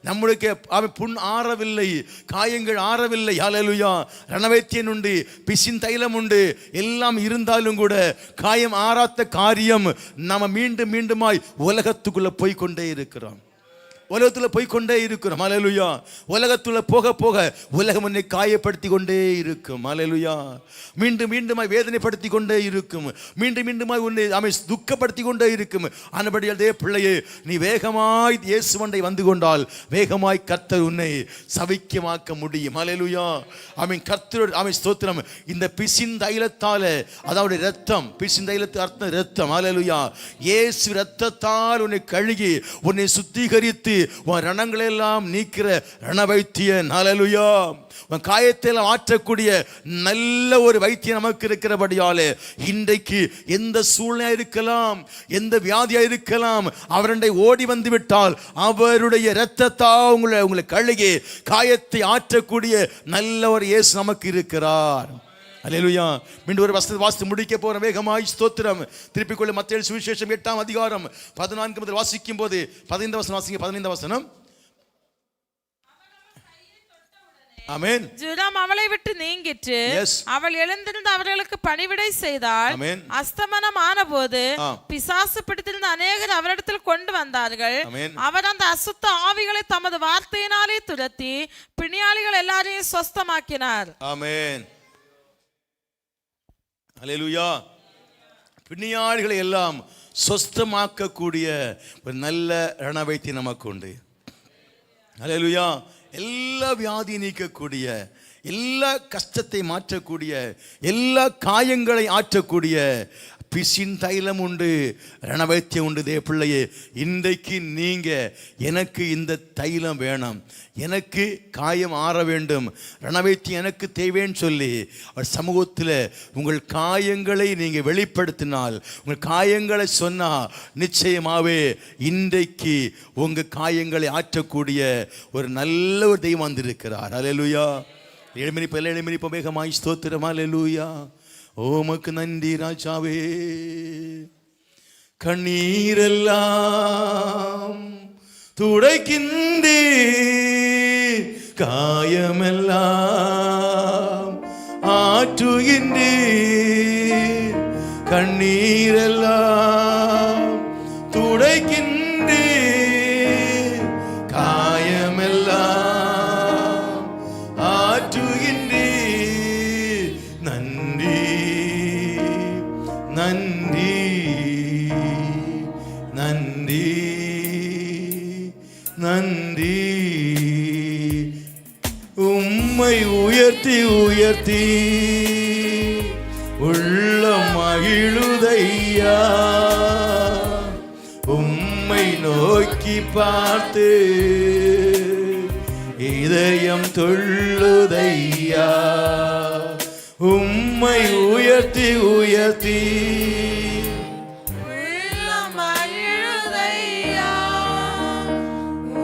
[SPEAKER 1] நம்முடைய புண் ஆறவில்லை, காயங்கள் ஆறவில்லை. ஹல்லேலூயா. ரணவைத்தியன் உண்டு, பிசின் தைலம் உண்டு, எல்லாம் இருந்தாலும் கூட காயம் ஆறாத்த காரியம் நம்ம மீண்டும் மீண்டுமாய் உலகத்துக்குள்ள போய்கொண்டே இருக்கிறோம். உலகத்துல போய்கொண்டே இருக்கிறோம். ஹல்லேலூயா. உலகத்துல போக போக உலகம் உன்னை காயப்படுத்தி கொண்டே இருக்கும். ஹல்லேலூயா. மீண்டும் மீண்டுமாய் வேதனைப்படுத்தி கொண்டே இருக்கும். மீண்டும் மீண்டுமாய் உன்னை துக்கப்படுத்தி கொண்டே இருக்கும். ஆனபடியால் அதே பிள்ளையே, நீ வேகமாய் இயேசுவண்டை வந்து கொண்டால் வேகமாய் கர்த்தர் உன்னை சவிக்கமாக்க முடியும். ஹல்லேலூயா. கர்த்தர் ஸ்தோத்திரம். இந்த பிசின் தைலத்தால, அதாவது ரத்தம், பிசின் தைலத்து அர்த்தம் ரத்தம். ஹல்லேலூயா. இயேசு ரத்தத்தால் உன்னை கழுகி உன்னை சுத்திகரித்து உன் ரணங்களை எல்லாம் நீக்கிற ரணவைத்தியன். ஹல்லேலூயா. உன் காயத்தை ஆற்றக்கூடிய நல்ல ஒரு வைத்தியம் நமக்கு இருக்கிறபடியாலே இன்றைக்கு எந்த சூழ்நிலை இருக்கலாம், எந்த வியாதியா இருக்கலாம், அவருடைய ஓடி வந்து விட்டால் அவருடைய இரத்தத்தால் உங்களை கழுகி காயத்தை ஆற்றக்கூடிய நல்ல ஒரு இயேசு நமக்கு இருக்கிறார். அல்லேலூயா. மீண்டும் ஒரு வசனத்தை வாசித்து முடிக்க போற வேகமாய் ஸ்தோத்திரம். திருப்பிக் கொள்ள மத்தேயு சுவிசேஷம் 8ஆம் அதிகாரம் 14 முதல் வாசிக்கும் போது 15 வசனம் வாசிங்க. 15 வசனம். ஆமென். ஜுரம்
[SPEAKER 2] அவளை விட்டு நீங்கிற்று. அவள் எழுந்திருந்து அவர்களுக்கு பணிவிடை செய்தாள். அஸ்தமனம் ஆனபோது பிசாசு பிடித்திருந்த அநேகர் அவரிடத்தில் கொண்டு வந்தார்கள். அவர் அந்த அசுத்த ஆவிகளை தமது வார்த்தையினாலே துரத்தி பிணியாளிகள் எல்லாரையும் சொஸ்தமாக்கினார்.
[SPEAKER 1] ஆமென். அல்லேலூயா. பிணியாளிகளை எல்லாம் சொஸ்தமாக்கக்கூடிய ஒரு நல்ல ரணவைத்தியம் நமக்கு உண்டு. அல்லேலூயா. எல்லா வியாதி நீக்கக்கூடிய, எல்லா கஷ்டத்தை மாற்றக்கூடிய, எல்லா காயங்களை ஆற்றக்கூடிய பிசின் தைலம் உண்டு, ரணவைத்தியம் உண்டு. தே பிள்ளையே, இன்றைக்கு நீங்க எனக்கு இந்த தைலம் வேணும், எனக்கு காயம் ஆற வேண்டும், ரணவைத்தியம் எனக்கு தேவைன்னு சொல்லி சமூகத்தில் உங்கள் காயங்களை நீங்க வெளிப்படுத்தினால், உங்கள் காயங்களை சொன்னா நிச்சயமாவே இன்றைக்கு உங்க காயங்களை ஆற்றக்கூடிய ஒரு நல்ல ஒரு தெய்வம் வந்திருக்கிறார். அல்லேலூயா. எழுமணிப்ப வேகமாய் ஸ்தோத்திரம். அல்லேலூயா. ஓமக்கு நன்றி ராஜாவே. கண்ணீரெல்லாம் துடைக்கின்றே, காயமெல்லாம் ஆற்றுகின்றே, கண்ணீரெல்லாம் துடைக்கின்றே, காயமெல்லாம் ஆற்றுகின்றே. நன்றி நன்றி நன்றி நன்றி. உம்மை உயர்த்தி உயர்த்தி உள்ள மகிழுதையா, உம்மை நோக்கி பார்த்து இதயம் துள்ளுதையா, உம்மை உயர்த்தி உயர்த்தி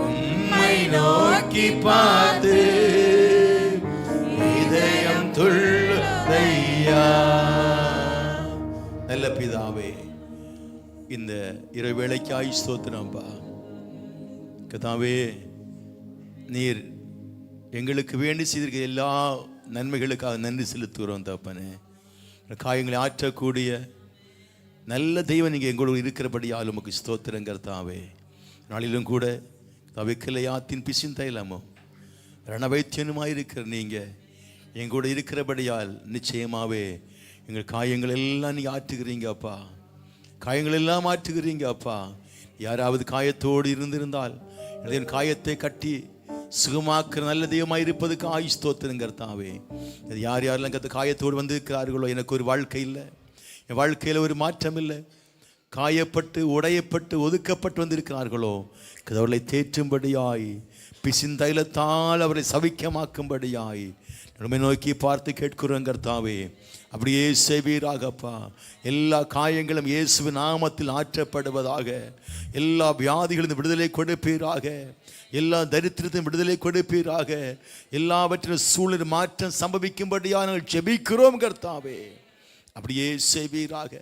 [SPEAKER 1] உம்மை நோக்கி பார்த்து இதயம் துள்ளுதையா. நல்ல பிதா இந்த இரவு வேளைக்காய் ஸ்தோத்திரம்பா. கர்த்தாவே, நீர் எங்களுக்கு வேண்டி செய்திருக்க எல்லா நன்மைகளுக்காக நன்றி செலுத்துகிறோம் தகப்பனே. காயங்களை ஆற்றக்கூடிய நல்ல தெய்வம் நீங்கள் எங்களோடு இருக்கிறபடியால் உமக்கு ஸ்தோத்திரம் கர்த்தாவே. நாளிலும் கூட தவிக்கலையாத்தின் பிசின் தைலமும் ரணவைத்தியனுமாயிருக்கிற நீங்கள் எங்களோட இருக்கிறபடியால் நிச்சயமாகவே எங்கள் காயங்கள் எல்லாம் நீங்கள் ஆற்றுகிறீங்க அப்பா. காயங்கள் எல்லாம் ஆற்றுகிறீங்க அப்பா. யாராவது காயத்தோடு இருந்திருந்தால் என் காயத்தை கட்டி சுகமாக்குற நல்ல தெய்வமாக இருப்பதுக்கு ஸ்தோத்திரம் கர்த்தாவே. யார் யாரெல்லாம் கத்த காயத்தோடு வந்திருக்கிறார்களோ, எனக்கு ஒரு வாழ்க்கை இல்லை, என் வாழ்க்கையில் ஒரு மாற்றம் இல்லை, காயப்பட்டு உடையப்பட்டு ஒதுக்கப்பட்டு வந்திருக்கிறார்களோ, அவர்களை தேற்றும்படியாய் பிசிந்தைலத்தால் அவரை சவிக்கமாக்கும்படியாய் நம்மை நோக்கி பார்த்து கேட்கிறோம் கர்த்தாவே. அப்படியே செய்வீராகப்பா. எல்லா காயங்களும் இயேசுவின் நாமத்தில் ஆற்றப்படுவதாக. எல்லா வியாதிகளின் விடுதலை கொடுப்பீராக. எல்லா தரித்திரத்தின் விடுதலை கொடுப்பீராக. எல்லாவற்றின் சூழல் மாற்றம் சம்பவிக்கும்படியாக நாங்கள் ஜெபிக்கிறோம் கர்த்தாவே. அப்படியே செய்வீராக,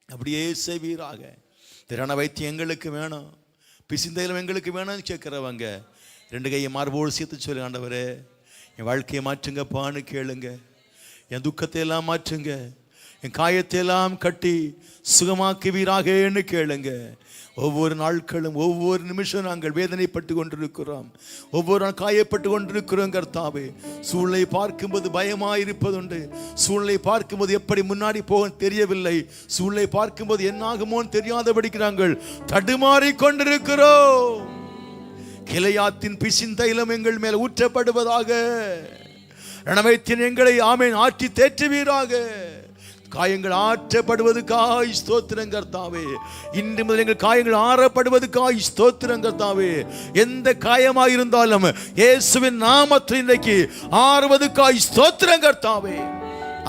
[SPEAKER 1] அப்படியே செய்வீராக. திறன வைத்தியம் எங்களுக்கு வேணும், பிசிந்தையிலும் எங்களுக்கு வேணும்னு கேட்குறவங்க 2 கையை மார்போடு சேர்த்து சொல்லி, ஆண்டவரே என் வாழ்க்கையை மாற்றுங்கப்பான்னு கேளுங்க. என் துக்கத்தை எல்லாம் மாற்றுங்க, என் காயத்தை எல்லாம் கட்டி சுகமாக்குவீராகன்னு கேளுங்க. ஒவ்வொரு நாட்களும் ஒவ்வொரு நிமிஷம் நாங்கள் வேதனைப்பட்டு கொண்டிருக்கிறோம், ஒவ்வொரு நாள் காயப்பட்டு கொண்டிருக்கிறோம் கர்த்தாவே. சூழ்நிலை பார்க்கும்போது பயமாயிருப்பதுண்டு, சூழ்நிலை பார்க்கும்போது எப்படி முன்னாடி போக தெரியவில்லை, சூழ்நிலை பார்க்கும்போது என்னாகுமோன்னு தெரியாதபடிக்கு நாங்கள் தடுமாறி கொண்டிருக்கிறோம். கிளையாத்தின் பிசிந்தைலம் எங்கள் மேல் ஊற்றப்படுவதாக. ரணவைத்தின் எங்களை ஆமேன் ஆற்றி தேற்றுவீராக. காயங்கள் ஆற்றப்படுவதுக்காய் ஸ்தோத்திரம் கர்த்தாவே. இன்று முதல் எங்கள் காயங்கள் ஆறப்படுவதுக்காய் ஸ்தோத்திரம் கர்த்தாவே. எந்த காயமாயிருந்தாலும் இயேசுவின் நாமத்தில் இன்றைக்கு ஆறுவதுக்காய் ஸ்தோத்திரம் கர்த்தாவே.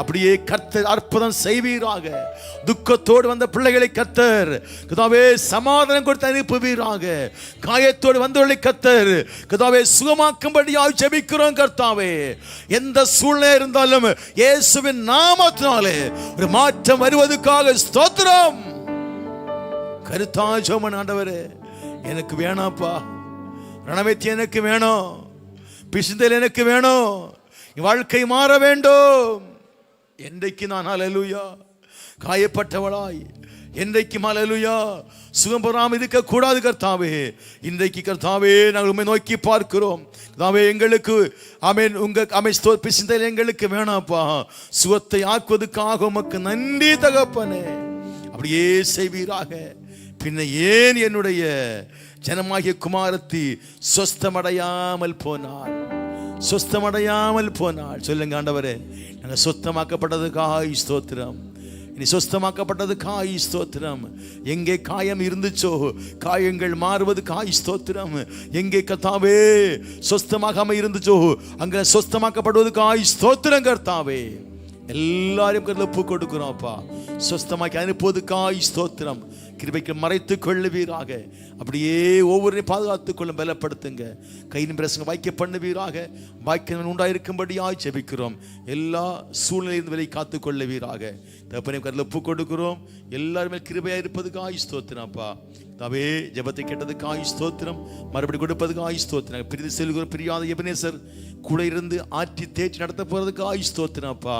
[SPEAKER 1] அப்படியே கர்த்தர் அற்புதம் செய்வீராக. துக்கத்தோடு வந்த பிள்ளைகளை கர்த்தர் கர்த்தாவே சமாதானம் கொடுத்து அனுப்புவீராக. காயத்தோடு வந்தவர்களை கர்த்தர் கர்த்தாவே சுகமாக்கும்படியாக ஜெபிக்கிறோம் கர்த்தாவே. எந்த சூழ்நிலை இருந்தாலும் இயேசுவின் நாமத்தினாலே ஒரு மாற்றம் வருவதற்காக ஸ்தோத்திரம். கருத்தாஜோமன் ஆண்டவரே, எனக்கு வேணாப்பா, ரணவைத்தி எனக்கு வேணும், பிசிந்தல் எனக்கு வேணும், வாழ்க்கை மாற வேண்டும். என்றைக்கு நான் ஹல்லேலூயா காயப்பட்டவளாய், என்றைக்கு ஹல்லேலூயா சுகம் பெறாமல் இருக்க கூடாது கர்த்தாவே. இன்றைக்கு கர்த்தாவே நாங்கள் உம்மை நோக்கி பார்க்கிறோம் கர்த்தாவே. எங்களுக்கு ஆமென் உங்க பிசிந்தல் எங்களுக்கு வேணாப்பா. சுகத்தை ஆக்குவதற்காக உமக்கு நன்றி தகப்பனே. அப்படியே செய்வீராக. பின்ன ஏன் என்னுடைய ஜனமாகிய குமாரத்தி சொஸ்தமடையாமல் போனாள், சொஸ்தமடையாமல் போனாள்? சொல்லுங்க ஆண்டவரே, நாங்கள் சொஸ்தமாக்கப்பட்டதுக்காக ஸ்தோத்திரம். இனி சொஸ்தமாக்கப்பட்டதுக்காக ஸ்தோத்திரம். எங்கே காயம் இருந்துச்சோ காயங்கள் மாறுவதுக்காக ஸ்தோத்திரம். எங்கே கர்த்தாவே சொஸ்தமாகாம இருந்துச்சோ அங்கே சொஸ்தமாக்கப்படுவதுக்காக ஸ்தோத்திரம் கர்த்தாவே. எல்லாரையும் ஒப்பு கொடுக்கிறோம்ப்பா. சொஸ்தமாக்கி அனுப்புவதுக்காக ஸ்தோத்திரம். கிருபைக்கு மறைத்துக் கொள்ளுவீராக. அப்படியே ஒவ்வொருவரையும் பாதுகாத்துக் கொள்ளும், பலப்படுத்துங்க. கையின் பிரசங்க வாய்க்க பண்ணுவீராக. வாய்க்க உண்டாயிருக்கும்படியாக ஜெபிக்கிறோம். எல்லா சூழ்நிலையிலிருந்து விலை காத்துக் கொள்ளுவீராக. தகப்பனே கருத்தில் ஒப்பு கொடுக்கிறோம். எல்லாருமே கிருபையாக இருப்பதுக்காக ஸ்தோத்திரம்ப்பா. தாவே ஜெபத்தை கேட்டதுக்காக ஸ்தோத்திரம். மறுபடி கொடுப்பதுக்காக ஸ்தோத்திரம். பிரிந்து செல்கிற பிரியாத எபனேசர் கூட இருந்து ஆற்றி தேற்றி நடத்த போறதுக்காக ஸ்தோத்திரம்ப்பா.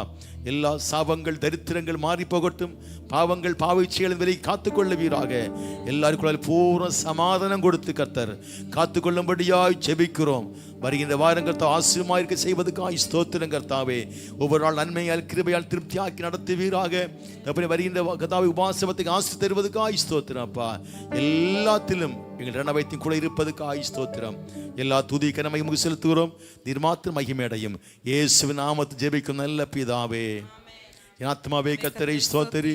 [SPEAKER 1] எல்லா சாபங்கள் தரித்திரங்கள் மாறி போகட்டும். பாவங்கள் பாவச்செயலின் விலை காத்துக்கொள்ளுவீராக. எல்லாருக்குள்ள பூர்ண சமாதானம் கொடுத்து கர்த்தர் காத்துக்கொள்ளும்படியாய் ஜெபிக்கிறோம். வருகின்ற வாரங்கள் ஆசிரியமாக செய்வதற்காக ஸ்தோத்திரம் கர்த்தாவே. ஒவ்வொரு நாள் நன்மையால் கிருபையால் திருப்தியாக்கி நடத்துவீராக. அப்படி வருகின்ற கர்த்தாவே உபாசமத்துக்கு ஆசி தருவதற்காக ஸ்தோத்திரம்ப்பா. எல்லாத்திலும் எங்கள் ரணவைத்தின் கூட இருப்பதற்காக ஸ்தோத்திரம். எல்லா துதி கனமை முக செலுத்துகிறோம். நிர்மாத்திர மகிமேடையும் இயேசுவின் நாமத்தில் ஜெபிக்கும் நல்ல பிதாவே. என் ஆத்மாவே கர்த்தரை ஸ்தோத்திரி,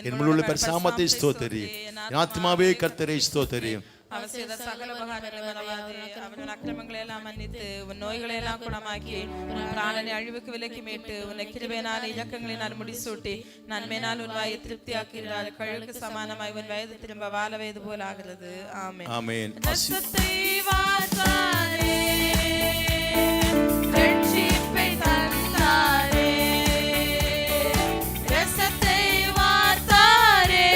[SPEAKER 1] என் முழு பரிசுத்தத்தை ஸ்தோத்திரி. என் ஆத்மாவே கர்த்தரை ஸ்தோத்திரி.
[SPEAKER 2] அவர் செய்த சகல உபகாரங்களை மறவாதே. அவன் அக்கிரமங்களை எல்லாம் மன்னித்து உன் நோய்களை எல்லாம் குணமாக்கி உன் பிராணனை அழிவுக்கு விலக்கி மீட்டு உன்னை கிருபையினால் இரக்கங்களினால் முடிசூட்டி நன்மையினால் உன் வாயை திருப்தியாக்குகிறார். கழுகுக்கு சமானமாய் உன் வயது திரும்ப வாழ வயது போல் ஆகிறது. ஆமென்.
[SPEAKER 1] ஆமென்.
[SPEAKER 2] ரட்சத்தை வார்த்தாரே, ரட்சிப்பை தந்தாரே, ரட்சத்தை வார்த்தாரே,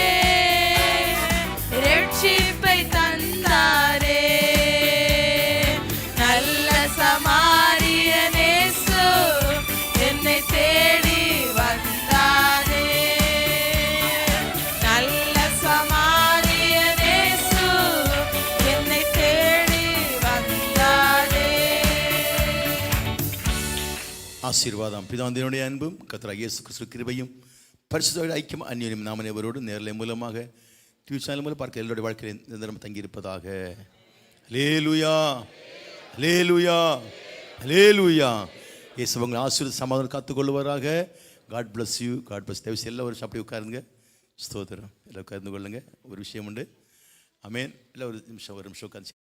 [SPEAKER 1] ஆசீர்வாதம் பிதாவினுடைய அன்பும் கர்த்தராகிய இயேசு கிறிஸ்து கிருபையும் பரிசுத்த ஐக்கியம் அந்யோன்யம் நாம் அனைவரோடு நேரலை மூலமாக டிவி சேனல் மூலம் பார்க்க எல்லோருடைய வாழ்க்கையில் நிரந்தரம் தங்கியிருப்பதாக. அல்லேலூயா, அல்லேலூயா, அல்லேலூயா. இயேசு உங்களை ஆசீர்வாத சமாதானம் காத்துக்கொள்வாராக. God bless you, God bless. தயவு செய்து எல்லாரும் அப்படி உட்காருங்க. ஸ்தோத்திரம். எல்லாம் உட்கார்ந்து கொள்ளுங்க. ஒரு விஷயம் உண்டு. ஆமென். எல்லாம் ஒரு நிமிஷம் உட்காந்து